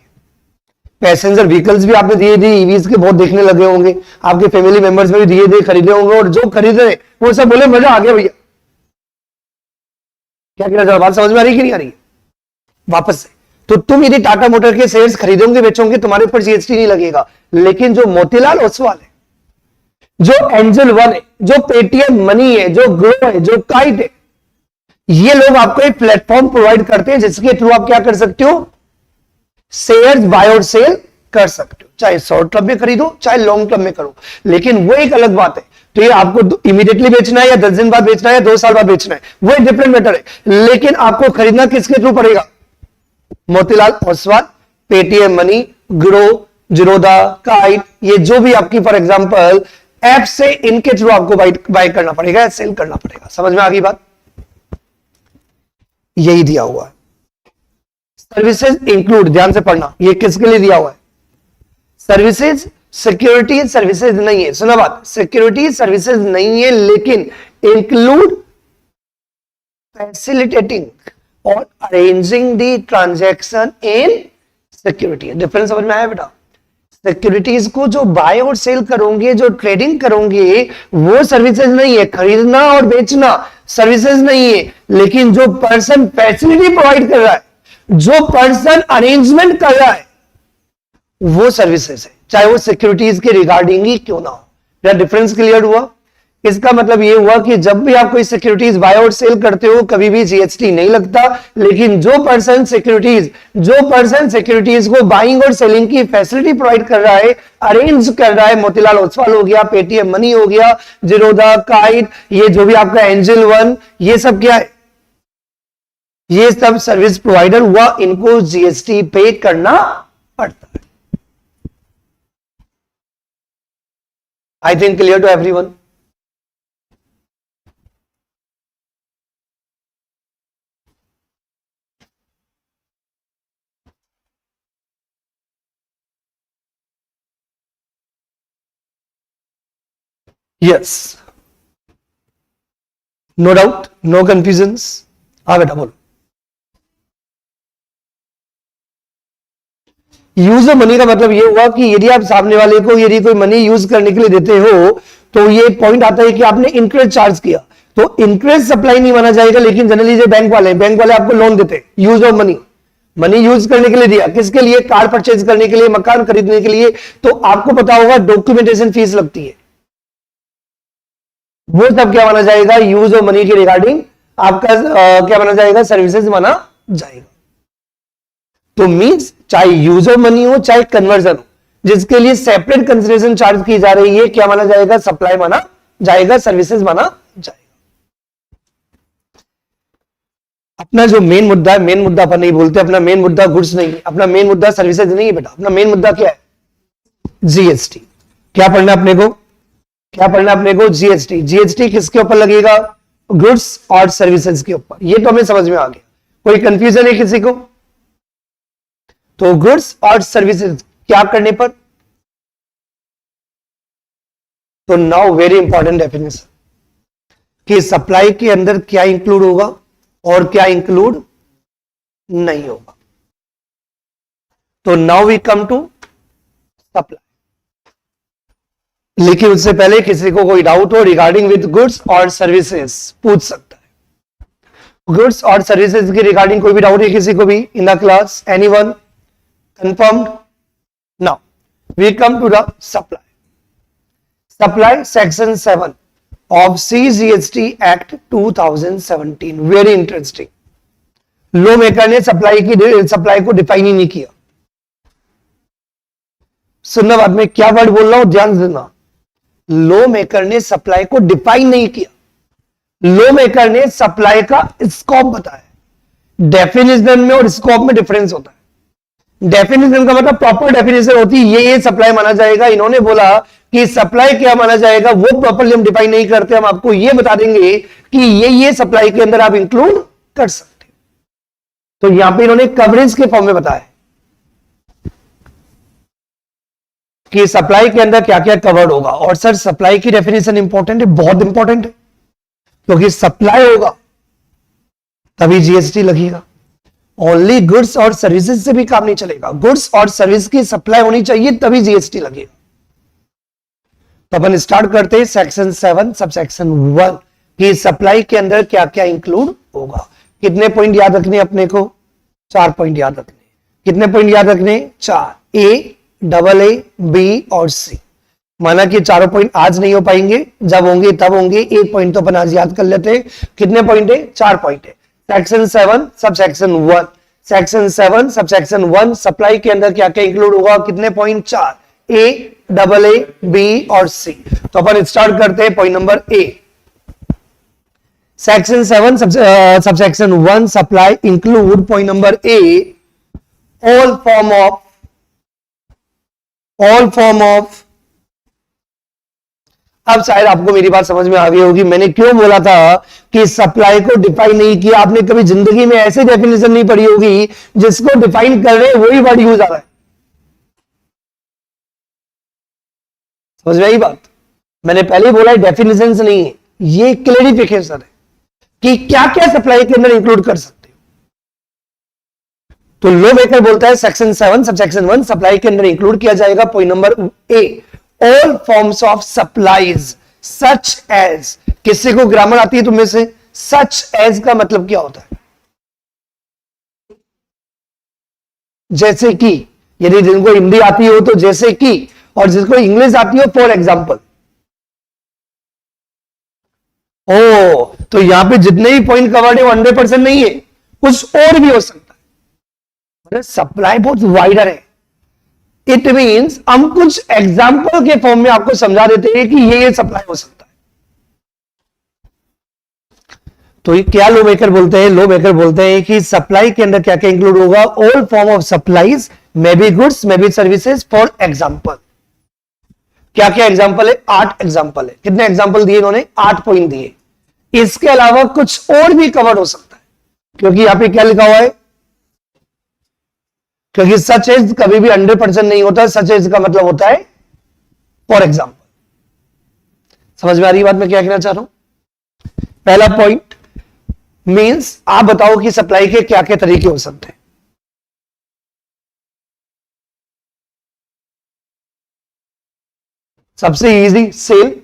पैसेंजर व्हीकल्स भी आपने धीरे धीरे ईवीज के बहुत देखने लगे होंगे, आपके फैमिली मेंबर्स में भी धीरे धीरे खरीदे होंगे, और जो खरीद रहे वो सब बोले मजा आ गया भैया। क्या कहना चाह, बात समझ में आ रही कि नहीं आ रही? वापस से, तो तुम यदि टाटा मोटर के शेयर्स खरीदोगे बेचोगे, तुम्हारे ऊपर जीएसटी नहीं लगेगा। लेकिन जो मोतीलाल ओसवाल है, जो एंजल वन है, जो पेटीएम मनी है, जो ग्रो है, जो काइट है, ये लोग आपको एक प्लेटफॉर्म प्रोवाइड करते हैं जिसके थ्रू आप क्या कर सकते हो, शेयर्स बाय और सेल कर सकते हो, चाहे शॉर्ट टर्म में खरीदो चाहे लॉन्ग टर्म में करो। लेकिन वो एक अलग बात है, तो ये आपको इमीडिएटली बेचना है या 10 दिन बाद बेचना है या 2 साल बाद बेचना है, वो एक डिफरेंट मैटर है। लेकिन आपको खरीदना किसके थ्रू पड़ेगा? Motilal Oswal, Paytm money, grow, Zerodha, kite, ये जो भी आपकी फॉर एग्जांपल ऐप से, इनके थ्रू आपको बाय करना पड़ेगा या सेल करना पड़ेगा। समझ में आ गई बात? यही दिया हुआ है। सर्विसेज इंक्लूड, ध्यान से पढ़ना, ये किसके लिए दिया हुआ है? सर्विसेज सिक्योरिटी सर्विसेज नहीं है, सुना बात, सिक्योरिटी सर्विसेज नहीं है, लेकिन इंक्लूड फैसिलिटेटिंग और arranging the transaction in security. Difference समझ में आया बेटा? सिक्योरिटीज को जो बाय और सेल करोगे, जो ट्रेडिंग करोगे, वो सर्विसेज नहीं है, खरीदना और बेचना सर्विसेज नहीं है, लेकिन जो पर्सन फैसिलिटी प्रोवाइड कर रहा है, जो पर्सन अरेंजमेंट कर रहा है, वो सर्विसेज है, चाहे वो सिक्योरिटीज के रिगार्डिंग ही क्यों ना हो। क्या डिफरेंस क्लियर हुआ? इसका मतलब ये हुआ कि जब भी आप कोई सिक्योरिटीज बाय और सेल करते हो, कभी भी जीएसटी नहीं लगता, लेकिन जो पर्सन सिक्योरिटीज को बाइंग और सेलिंग की फैसिलिटी प्रोवाइड कर रहा है, अरेंज कर रहा है, मोतीलाल ओसवाल हो गया, पेटीएम मनी हो गया, जीरोधा, काइट, ये जो भी आपका एंजल वन, ये सब क्या है? ये सब सर्विस प्रोवाइडर हुआ, इनको जीएसटी पे करना पड़ता है। I think clear to everyone? Yes, no doubt, no confusions. हाँ बेटा बोलो। यूज ऑफ मनी का मतलब ये हुआ कि यदि आप सामने वाले को यदि कोई मनी यूज करने के लिए देते हो, तो ये पॉइंट आता है कि आपने इंटरेस्ट चार्ज किया, तो इंटरेस्ट सप्लाई नहीं माना जाएगा, लेकिन जनरली जो बैंक वाले आपको लोन देते हैं, use of money, money use करने के लिए दिया, किसके लिए? कार परचेज करने के लिए, मकान खरीदने के लिए, तो आपको पता होगा डॉक्यूमेंटेशन फीस लगती है, वो सब क्या माना जाएगा? यूज ऑफ मनी के रिगार्डिंग आपका क्या माना जाएगा? सर्विसेज माना जाएगा। तो मींस चाहे यूज ऑफ मनी हो चाहे कन्वर्जन हो, जिसके लिए सेपरेट कंसिडरेशन चार्ज की जा रही है, क्या माना जाएगा? सप्लाई माना जाएगा, सर्विसेज माना जाएगा। अपना जो मेन मुद्दा है, मेन मुद्दा पर नहीं बोलते, अपना मेन मुद्दा गुड्स नहीं है, अपना मेन मुद्दा सर्विसेज नहीं है बेटा, अपना मेन मुद्दा क्या है? जीएसटी। क्या पढ़ना अपने को? क्या पढ़ना अपने को? जीएसटी। जीएसटी किसके ऊपर लगेगा? गुड्स और सर्विसेज के ऊपर। ये तो हमें समझ में आ गया, कोई कंफ्यूजन है किसी को? तो गुड्स और सर्विसेज क्या करने पर? तो नाउ वेरी इंपॉर्टेंट डेफिनेशन कि सप्लाई के अंदर क्या इंक्लूड होगा और क्या इंक्लूड नहीं होगा। तो now we come to supply. लेकिन उससे पहले किसी को कोई डाउट हो रिगार्डिंग विद गुड्स और सर्विसेज पूछ सकता है। गुड्स और सर्विसेज के रिगार्डिंग कोई भी डाउट है किसी को भी in the class? Anyone? Confirmed? Now we come to the supply. Supply section 7 of CGST act 2017। Very interesting. Law maker ने सप्लाई को डिफाइन ही नहीं किया। सुनना बाद में क्या वर्ड बोल रहा हूं, ध्यान देना। लॉ मेकर ने सप्लाई को डिफाइन नहीं किया, लॉ मेकर ने सप्लाई का स्कोप बताया। डेफिनेशन में और स्कोप में डिफरेंस होता है। डेफिनेशन का मतलब प्रॉपर डेफिनेशन होती है, ये सप्लाई माना जाएगा। इन्होंने बोला कि सप्लाई क्या माना जाएगा, वो प्रॉपरली हम डिफाइन नहीं करते, हम आपको ये बता देंगे कि ये सप्लाई के अंदर आप इंक्लूड कर सकते। तो यहां पे इन्होंने कवरेज के फॉर्म में बताया कि सप्लाई के अंदर क्या क्या कवर्ड होगा। और सर सप्लाई की डेफिनेशन इंपॉर्टेंट है, बहुत इंपॉर्टेंट है, क्योंकि सप्लाई होगा तभी जीएसटी लगेगा। ओनली गुड्स और सर्विसेज से भी काम नहीं चलेगा, गुड्स और सर्विस की सप्लाई होनी चाहिए तभी जीएसटी लगेगा। तो अपन स्टार्ट करते हैं सेक्शन 7 सब सेक्शन 1 की सप्लाई के अंदर क्या क्या इंक्लूड होगा। कितने पॉइंट याद रखने अपने को? 4 पॉइंट याद रखने। कितने पॉइंट याद रखने? 4। ए, डबल ए, बी और सी। माना कि चारों पॉइंट आज नहीं हो पाएंगे, जब होंगे तब होंगे। एक पॉइंट तो अपन आज याद कर लेते हैं। कितने पॉइंट है? 4 पॉइंट है। Section 7 sub section 1। Section 7 sub section 1 supply के अंदर क्या क्या इंक्लूड होगा? कितने point? 4। A, double A, B और सी। तो अपन स्टार्ट करते हैं point number A. Section 7 sub section 1 supply include point number A all form of। अब शायद आपको मेरी बात समझ में आ गई होगी मैंने क्यों बोला था कि सप्लाई को डिफाइन नहीं किया। आपने कभी जिंदगी में ऐसे डेफिनेशन नहीं पढ़ी होगी जिसको डिफाइन कर रहे वही वर्ड यूज आ रहा है। समझ में आई बात? मैंने पहले ही बोला डेफिनेशन नहीं है, ये क्लेरिफिकेशन है कि क्या क्या सप्लाई के अंदर इंक्लूड कर सकते हो। तो लो मेकर बोलता है सेक्शन 7 सबसेक्शन 1 सप्लाई के अंदर इंक्लूड किया जाएगा। Point number A, all forms of supplies such as. किसी को ग्रामर आती है तुम्हें से? सच एज का मतलब क्या होता है? जैसे कि, यदि जिनको हिंदी आती हो तो जैसे कि, और जिसको इंग्लिश आती हो फॉर एग्जाम्पल। ओ, तो यहां पे जितने भी पॉइंट कवर्ड है वो 100% नहीं है, कुछ और भी हो सकता है। सप्लाई बहुत वाइडर है। इट मींस हम कुछ एग्जाम्पल के फॉर्म में आपको समझा देते हैं कि ये सप्लाई हो सकता है। तो ये क्या लो मेकर बोलते हैं? लो मेकर बोलते हैं कि सप्लाई के अंदर क्या क्या इंक्लूड होगा? All form of supplies may be goods may be services for example. क्या क्या एग्जाम्पल है? 8 एग्जाम्पल है। कितने एग्जाम्पल दिए इन्होंने? 8 पॉइंट दिए। इसके अलावा कुछ और भी कवर हो सकता है, क्योंकि यहां पे क्या लिखा हुआ है? क्योंकि सच एज कभी भी 100% नहीं होता। सच एज का मतलब होता है फॉर एग्जाम्पल। समझ में आ रही बात मैं क्या कहना चाह रहा हूं? पहला पॉइंट मींस आप बताओ कि सप्लाई के क्या क्या तरीके हो सकते हैं। सबसे इजी सेल।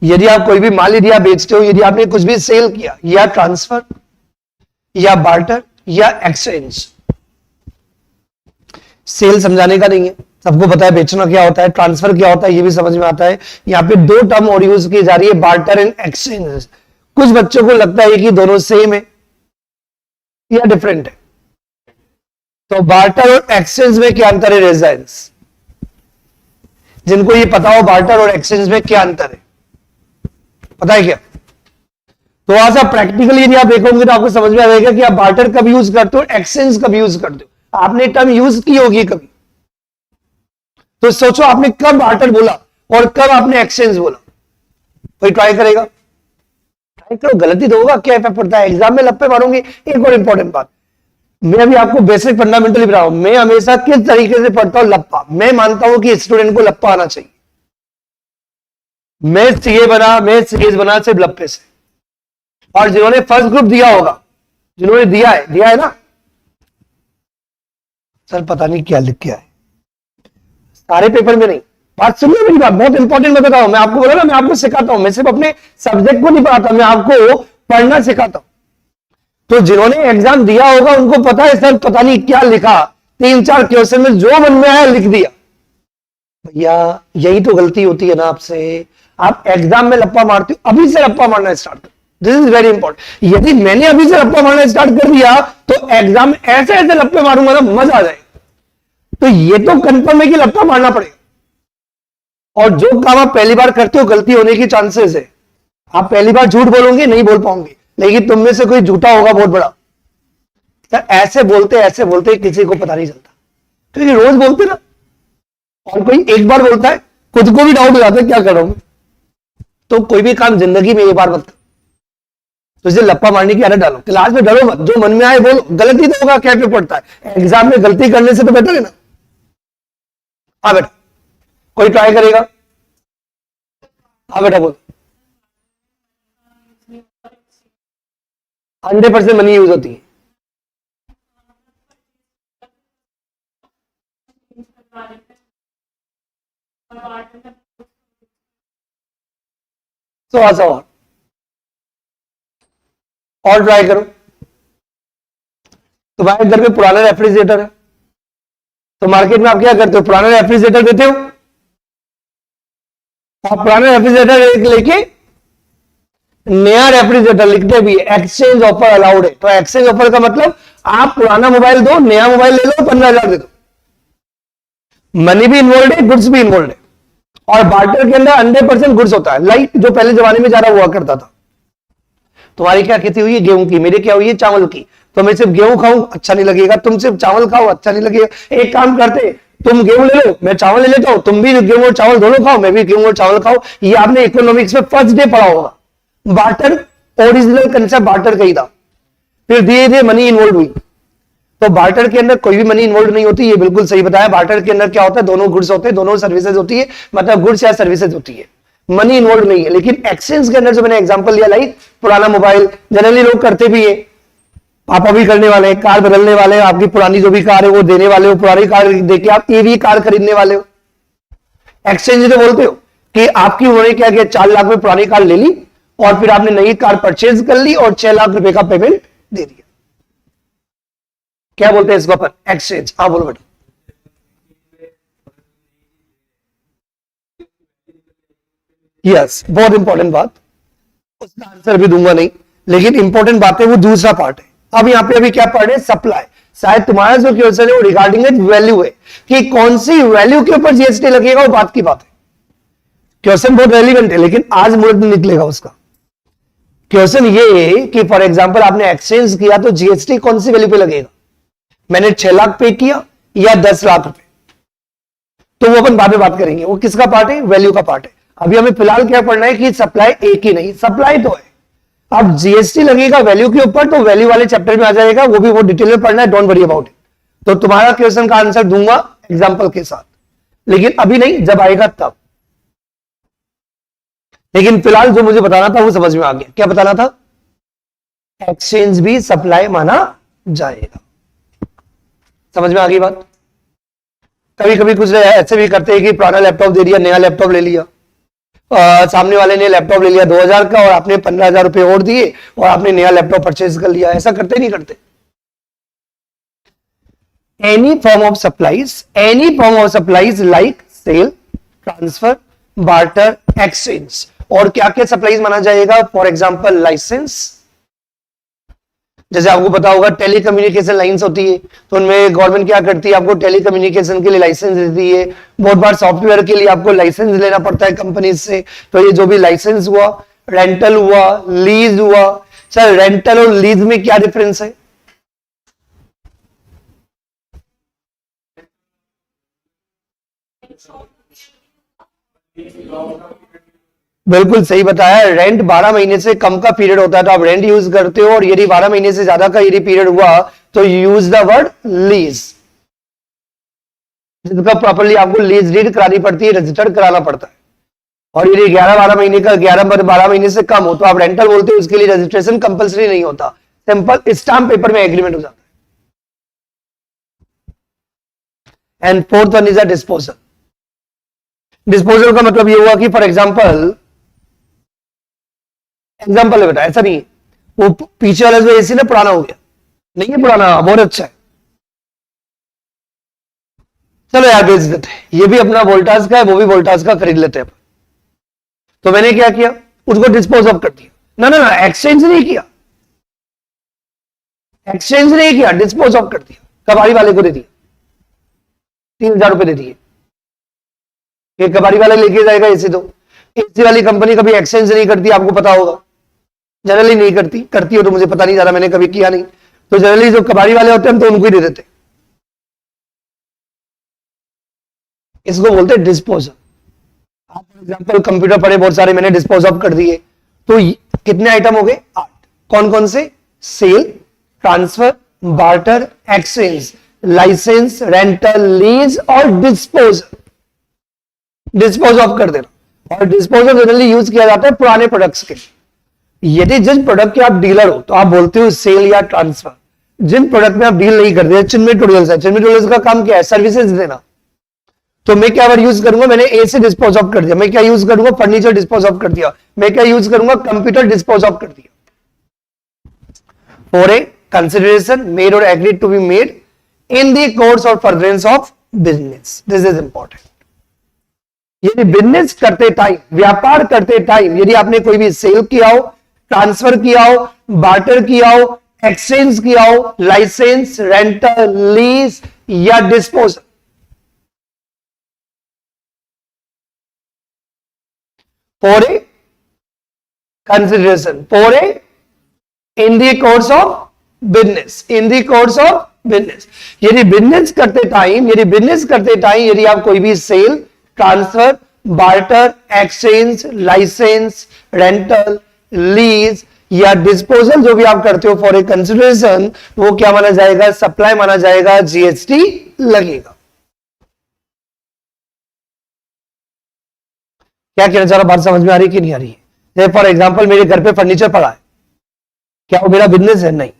यदि आप कोई भी माल यदि आप बेचते हो, यदि आपने कुछ भी सेल किया, या ट्रांसफर या बार्टर या एक्सचेंज। सेल समझाने का नहीं है, सबको पता है बेचना क्या होता है, ट्रांसफर क्या होता है ये भी समझ में आता है। यहां पे 2 टर्म और यूज की जा रही है, बार्टर एंड एक्सचेंज। कुछ बच्चों को लगता है कि दोनों सेम है या डिफरेंट है। तो बार्टर और एक्सचेंज में क्या अंतर है? रेजाइंस। जिनको ये पता हो बार्टर और एक्सचेंज में क्या अंतर है, पता है क्या? तो आज आप प्रैक्टिकली यदि आप देखोगे तो आपको समझ में आएगा कि आप बार्टर कब यूज करते हो, एक्सचेंज कब यूज करते हो। आपने टर्म यूज की होगी कभी, तो सोचो आपने कब बार्टर बोला और कब आपने एक्सचेंज बोला। कोई ट्राई करेगा? ट्राई करो, गलती तो होगा, क्या इफेक्ट पड़ता है? एग्जाम में लप्पे मारूंगी। एक और इंपॉर्टेंट बात, मैं अभी आपको बेसिक फंडामेंटली बता रहा हूं। मैं हमेशा किस तरीके से पढ़ता हूं? लप्पा। मैं मानता हूं कि स्टूडेंट को लप्पा आना चाहिए। मैं सीए बना, मैं सीएस बना सिर्फ लप्पे से। और जिन्होंने फर्स्ट ग्रुप दिया होगा, जिन्होंने दिया है ना सर, पता नहीं क्या लिख के आए, सारे पेपर में नहीं। बात सुन लो मेरी, बात बहुत इंपॉर्टेंट मैं बताऊं। मैं आपको बोला ना, मैं आपको सिखाता हूं। मैं सिर्फ अपने सब्जेक्ट को नहीं पढ़ाता, मैं आपको पढ़ना सिखाता हूं। तो जिन्होंने एग्जाम दिया होगा उनको पता है सर पता नहीं क्या लिखा, 3-4 क्वेश्चन में जो मन में आया लिख दिया। भैया यही तो गलती होती है ना आपसे। आप एग्जाम में लप्पा मारते हो, अभी से लप्पा मारना स्टार्ट करो। This is very important. यदि मैंने अभी से लप्पा मारना स्टार्ट कर दिया तो एग्जाम में ऐसे ऐसे लप्पे मारूंगा ना, मजा आ जाएगा। तो ये तो कंफर्म है कि लप्पा मारना पड़ेगा। और जो काम आप पहली बार करते हो गलती होने की चांसेस है। आप पहली बार झूठ बोलोगे, नहीं बोल पाओगे, लेकिन तुम में से कोई झूठा होगा बहुत बड़ा। तो ऐसे बोलते किसी को पता नहीं चलता, क्योंकि रोज बोलते ना। और कोई एक बार बोलता है, खुद को भी डाउट हो जाता है क्या करूंगा। तो कोई भी काम जिंदगी में एक बार मत, तो इसे लप्पा मारने की आदत डालो। क्लास में डरो मत, जो मन में आए बोलो। गलती तो होगा, क्या पे पड़ता है? एग्जाम में गलती करने से तो बेटर है ना। हाँ बेटा, कोई ट्राई करेगा? हाँ बेटा बोल। 100% मनी यूज होती है। तो ऐसा और ट्राई करो। तुम्हारे घर में पुराना रेफ्रिजरेटर है, तो मार्केट में आप क्या करते हो? पुराना रेफ्रिजरेटर देते हो। आप पुराना रेफ्रिजरेटर लेके नया रेफ्रिजरेटर लिखते भी, एक्सचेंज ऑफर अलाउड है। तो एक्सचेंज ऑफर का मतलब आप पुराना मोबाइल दो, नया मोबाइल ले लो, 15,000 दे दो। मनी भी इन्वॉल्व है, गुड्स भी इन्वॉल्व है। और बार्टर के अंदर 100% गुड्स होता है, लाइक जो पहले जमाने में ज्यादा हुआ करता था। तुम्हारी क्या खेती हुई है? गेहूं की। मेरी क्या हुई है? चावल की। तो मैं सिर्फ गेहूं खाऊं, अच्छा नहीं लगेगा। तुम सिर्फ चावल खाओ, अच्छा नहीं लगेगा। एक काम करते, तुम गेहूं ले लो, मैं चावल ले लेता हूं। तुम भी गेहूं और चावल दोनों खाओ, मैं भी गेहूं और चावल खाओ। ये आपने इकोनॉमिक्स में फर्स्ट डे पढ़ा होगा। बार्टर, ओरिजिनल कंसेप्ट बार्टर का ही था। फिर धीरे धीरे मनी इन्वॉल्व हुई। तो बार्टर के अंदर कोई भी मनी इन्वॉल्व नहीं होती, ये बिल्कुल सही बताया। बार्टर के अंदर क्या होता है, दोनों गुड्स होते हैं, दोनों सर्विसेज होती है, मतलब गुड्स या सर्विसेज होती है, मनी इन्वॉल्व नहीं है। लेकिन एक्सचेंज के अंदर जो मैंने एग्जांपल दिया, लाइक पुराना मोबाइल, जनरली लोग करते भी है, पापा भी करने वाले हैं, कार बदलने वाले हैं, आपकी पुरानी जो भी कार है वो देने वाले हो, पुरानी कार देके आप ईवी कार खरीदने वाले हो। एक्सचेंज तो बोलते हो कि आपकी उन्होंने क्या किया, 4 लाख में पुरानी कार ले ली और फिर आपने नई कार परचेज कर ली और 6 लाख रुपए का पेमेंट दे दिया। क्या बोलते हैं इसको अपन, एक्सचेंज। हाँ बोलो बेटा। यस, बहुत इंपॉर्टेंट बात, उसका आंसर भी दूंगा नहीं, लेकिन इंपॉर्टेंट बात है वो दूसरा पार्ट है। अब यहां पे अभी क्या पढ़ रहे हैं, सप्लाई। शायद तुम्हारा जो क्वेश्चन है वो रिगार्डिंग वैल्यू है, कि कौन सी वैल्यू के ऊपर जीएसटी लगेगा, वो बात की बात है। क्वेश्चन बहुत रेलिवेंट है, लेकिन आज मुहूर्त निकलेगा उसका। क्वेश्चन ये है कि फॉर एग्जांपल आपने एक्सचेंज किया तो जीएसटी कौन सी वैल्यू पे लगेगा, मैंने 6 लाख पे किया या 10 लाख रुपए, तो वो अपन बाद में बात करेंगे, वो किसका पार्ट है, वैल्यू का पार्ट है। अभी हमें फिलहाल क्या पढ़ना है कि सप्लाई एक ही नहीं, सप्लाई तो है, अब जीएसटी लगेगा वैल्यू के ऊपर, तो वैल्यू वाले चैप्टर में आ जाएगा, वो भी बहुत डिटेल में पढ़ना है, डोंट वरी अबाउट इट। तो तुम्हारा क्वेश्चन का आंसर दूंगा एग्जांपल के साथ, लेकिन अभी नहीं, जब आएगा तब। लेकिन फिलहाल जो मुझे बताना था वो समझ में आ गया। क्या बताना था, एक्सचेंज भी सप्लाई माना जाएगा। समझ में आ गई बात। कभी कभी कुछ ऐसे भी करते हैं कि पुराना लैपटॉप दे दिया, नया लैपटॉप ले लिया, सामने वाले ने लैपटॉप ले लिया 2000 का और आपने 15,000 रुपए और दिए और आपने नया लैपटॉप परचेज कर लिया। ऐसा करते नहीं करते। Any form of supplies like sale, transfer, barter, exchange. और क्या क्या सप्लाईज माना जाएगा, फॉर एग्जाम्पल लाइसेंस, जैसे आपको पता होगा टेलीकम्युनिकेशन लाइंस होती है, तो उनमें गवर्नमेंट क्या करती है, आपको टेलीकम्युनिकेशन के लिए लाइसेंस देती है। बहुत बार सॉफ्टवेयर के लिए आपको लाइसेंस लेना पड़ता है कंपनी से। तो ये जो भी लाइसेंस हुआ, रेंटल हुआ, लीज हुआ। सर रेंटल और लीज में क्या डिफरेंस है, बिल्कुल सही बताया। रेंट 12 महीने से कम का पीरियड होता है तो आप रेंट यूज करते हो, और यदि 12 महीने से ज्यादा का यदि पीरियड हुआ तो यूज द वर्ड लीज, जिसका प्रॉपर्ली आपको लीज डीड करानी पड़ती है, रजिस्टर्ड कराना पड़ता है। और यदि 11-12 महीने का 11-12 महीने से कम हो तो आप रेंटल बोलते हो, उसके लिए रजिस्ट्रेशन कंपलसरी नहीं होता, सिंपल स्टाम्प पेपर में एग्रीमेंट हो जाता है। And fourth one is a disposal. Disposal का मतलब ये हुआ कि फॉर एग्जाम्पल है बेटा, ऐसा नहीं है वो पीछे वाला जो एसी ना पुराना हो गया, नहीं है पुराना, बहुत अच्छा है, चलो यार बेच देते हैं, ये भी अपना वोल्टास का है, वो भी वोल्टास का खरीद लेते हैं। तो मैंने क्या किया, उसको डिस्पोज ऑफ कर दिया। ना एक्सचेंज नहीं किया, डिस्पोज ऑफ कर दिया, कबाड़ी वाले को दे दिया, 3,000 रुपए दे दिए, कबाड़ी वाला लेके जाएगा एसी। तो एसी वाली कंपनी कभी एक्सचेंज नहीं करती, आपको पता होगा, जनरली नहीं करती हो तो मुझे पता नहीं, ज्यादा मैंने कभी किया नहीं। तो जनरली जो कबाड़ी वाले होते हैं तो उनको ही दे देते, इसको बोलते हैं डिस्पोजल। आप फॉर एग्जांपल कंप्यूटर पढ़े बहुत सारे, मैंने डिस्पोज ऑफ कर दिए, तो कितने आइटम हो गए, 8। कौन कौन से, sale, transfer, barter, exchange, licence, rental, lease और डिस्पोजल। डिस्पोज ऑफ कर देना। और डिस्पोजल जनरली यूज किया जाता है पुराने प्रोडक्ट्स के लिए। यदि जिस प्रोडक्ट के आप डीलर हो तो आप बोलते हो सेल या ट्रांसफर। जिन प्रोडक्ट में आप डील नहीं करते, चिन्मय ट्यूटोरियल्स है, चिन्मय ट्यूटोरियल्स का काम क्या है, सर्विसेज देना। तो मैं क्या यूज करूंगा, मैंने ए से डिस्पोज ऑफ कर दिया, मैं क्या यूज करूंगा, फर्नीचर डिस्पोज ऑफ कर दिया, मैं क्या यूज करूंगा, कंप्यूटर डिस्पोज ऑफ कर दिया। फॉर ए कंसिडरेशन मेड और agreed to be made in the course और furtherance of business, this is important. यदि बिजनेस करते टाइम, व्यापार करते टाइम, यदि आपने कोई भी सेल किया हो, ट्रांसफर किया हो, बार्टर किया हो, एक्सचेंज किया हो, लाइसेंस, रेंटल, लीज या disposal, for a consideration, for a in the course of business, यदि बिजनेस करते टाइम, यदि आप कोई भी sale, transfer, barter, exchange, licence, rental, lease या डिस्पोजल जो भी आप करते हो फॉर ए कंसिडरेशन, वो क्या माना जाएगा? सप्लाई माना जाएगा, जीएसटी लगेगा। क्या कहना चाह रहा, बात समझ में आ रही कि नहीं आ रही है? फॉर एग्जाम्पल मेरे घर पे फर्नीचर पड़ा है, क्या वो मेरा बिजनेस है? नहीं।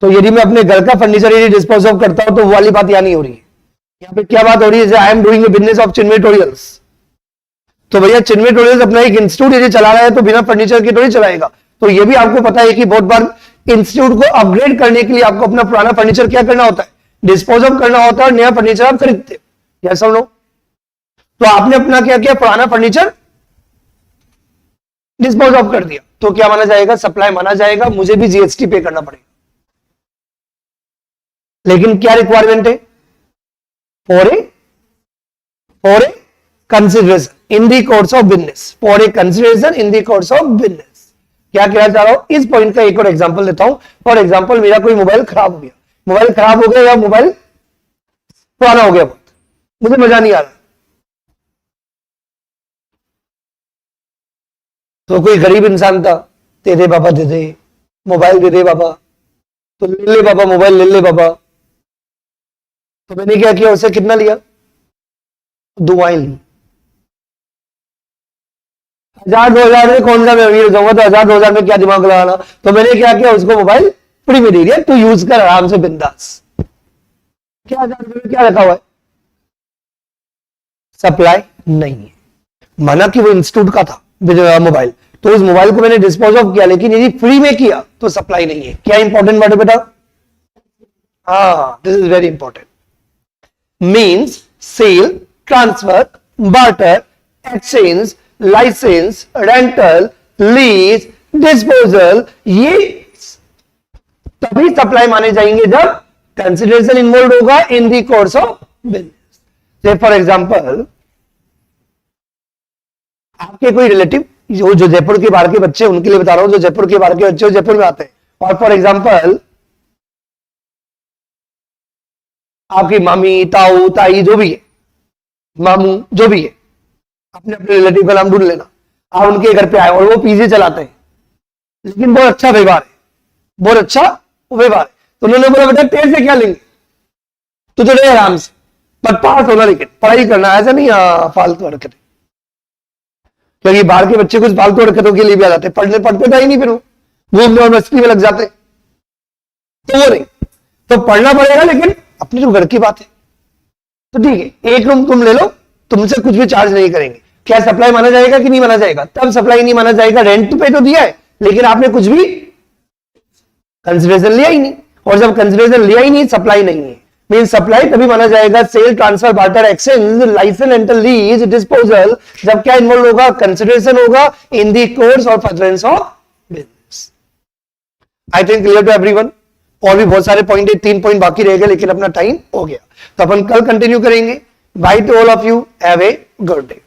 तो यदि मैं अपने घर का फर्नीचर यदि डिस्पोज ऑफ करता हूं तो वो वाली बात यहां नहीं हो रही है। यहाँ पे क्या बात हो रही है? I am doing a business of Chinmay tutorials. तो भैया चिन्मय ट्यूटोरियल्स अपना एक इंस्टीट्यूट यदि चला रहा है तो बिना फर्नीचर के थोड़ी चलाएगा। तो ये भी आपको पता है कि बहुत बार इंस्टीट्यूट को अपग्रेड करने के लिए आपको अपना पुराना फर्नीचर क्या करना होता है? डिस्पोज ऑफ करना होता है, और नया फर्नीचर आप खरीदते हो। यस और नो? तो आपने अपना क्या किया? पुराना फर्नीचर डिस्पोज ऑफ कर दिया, तो क्या माना जाएगा? सप्लाई माना जाएगा, मुझे भी जीएसटी पे करना पड़ेगा। लेकिन क्या रिक्वायरमेंट है? For a consideration in the course of business, for a consideration in the course of business. क्या कहना चाह रहा हूं? इस पॉइंट का एक और एग्जांपल देता हूं। फॉर एग्जांपल मेरा कोई मोबाइल खराब हो गया, मोबाइल खराब हो गया या मोबाइल पुराना हो गया, बहुत मुझे मजा नहीं आ रहा, तो कोई गरीब इंसान था, दे दे बाबा, दे दे मोबाइल, दे दे बाबा, तो ले ले बाबा मोबाइल, ले ले बाबा। तो मैंने क्या किया? उसे कितना लिया? दुआएं ली। 1000-2000 में कौन सा मैं अमीर हो जाऊंगा, तो 1000-2000 में क्या दिमाग लगाना। तो मैंने क्या किया? उसको मोबाइल फ्री में दे दिया, तू यूज कर आराम से बिंदास। क्या 1000 रुपये में क्या रखा हुआ है? सप्लाई नहीं है। माना कि वो इंस्टीट्यूट का था मोबाइल, तो उस मोबाइल को मैंने डिस्पोज ऑफ किया, लेकिन यदि फ्री में किया तो सप्लाई नहीं है। क्या इंपॉर्टेंट वर्ड है बेटा? हाँ, this is very important. Means sale, transfer, barter, exchange, licence, rental, lease, disposal, ये तभी सप्लाई माने जाएंगे जब कंसिडरेशन इन्वॉल्व होगा in the course of business. For example आपके कोई रिलेटिव जो जयपुर के बाहर के बच्चे, उनके लिए बता रहा हूं, जो जयपुर के बाहर के बच्चे जयपुर में आते हैं, और फॉर एग्जांपल आपकी मामी, ताऊ, ताई, जो भी है, मामू, जो भी है, अपने अपने रिलेटिव का नाम ढूंढ लेना। आप उनके घर पे आए और वो पीजी चलाते हैं, लेकिन बहुत अच्छा व्यवहार है, बहुत अच्छा व्यवहार है। तो उन्होंने बोला बेटा तेरे से क्या लेंगे, तो चले आराम से, पर पास होना, लेकिन पढ़ाई करना, ऐसा नहीं फालतू हरकतें। क्योंकि बाहर के बच्चे कुछ फालतू हरकतों के लिए भी आ जाते, पढ़ते था ही नहीं, फिर वो घूमने और मस्ती में लग जाते, तो वो नहीं। तो पढ़ना पड़ेगा, लेकिन अपनी जो घर की बात है तो ठीक है, एक रूम तुम ले लो, तुमसे कुछ भी चार्ज नहीं करेंगे। क्या सप्लाई माना जाएगा कि नहीं माना जाएगा? तब सप्लाई नहीं माना जाएगा, रेंट पे तो दिया है, लेकिन आपने कुछ भी कंसिडरेशन लिया ही नहीं, और जब कंसिडरेशन लिया ही नहीं, सप्लाई नहीं है। मीन सप्लाई तभी माना जाएगा sale, transfer, barter, exchange, licence, rental, lease, disposal, जब क्या इन्वॉल्व होगा? कंसिडरेशन होगा इन द कोर्स और furtherance of business. I think clear to everyone. और भी बहुत सारे पॉइंट है, 3 पॉइंट बाकी रह गए, लेकिन अपना टाइम हो गया, तो अपन कल कंटिन्यू करेंगे। By two all of you, have a good day.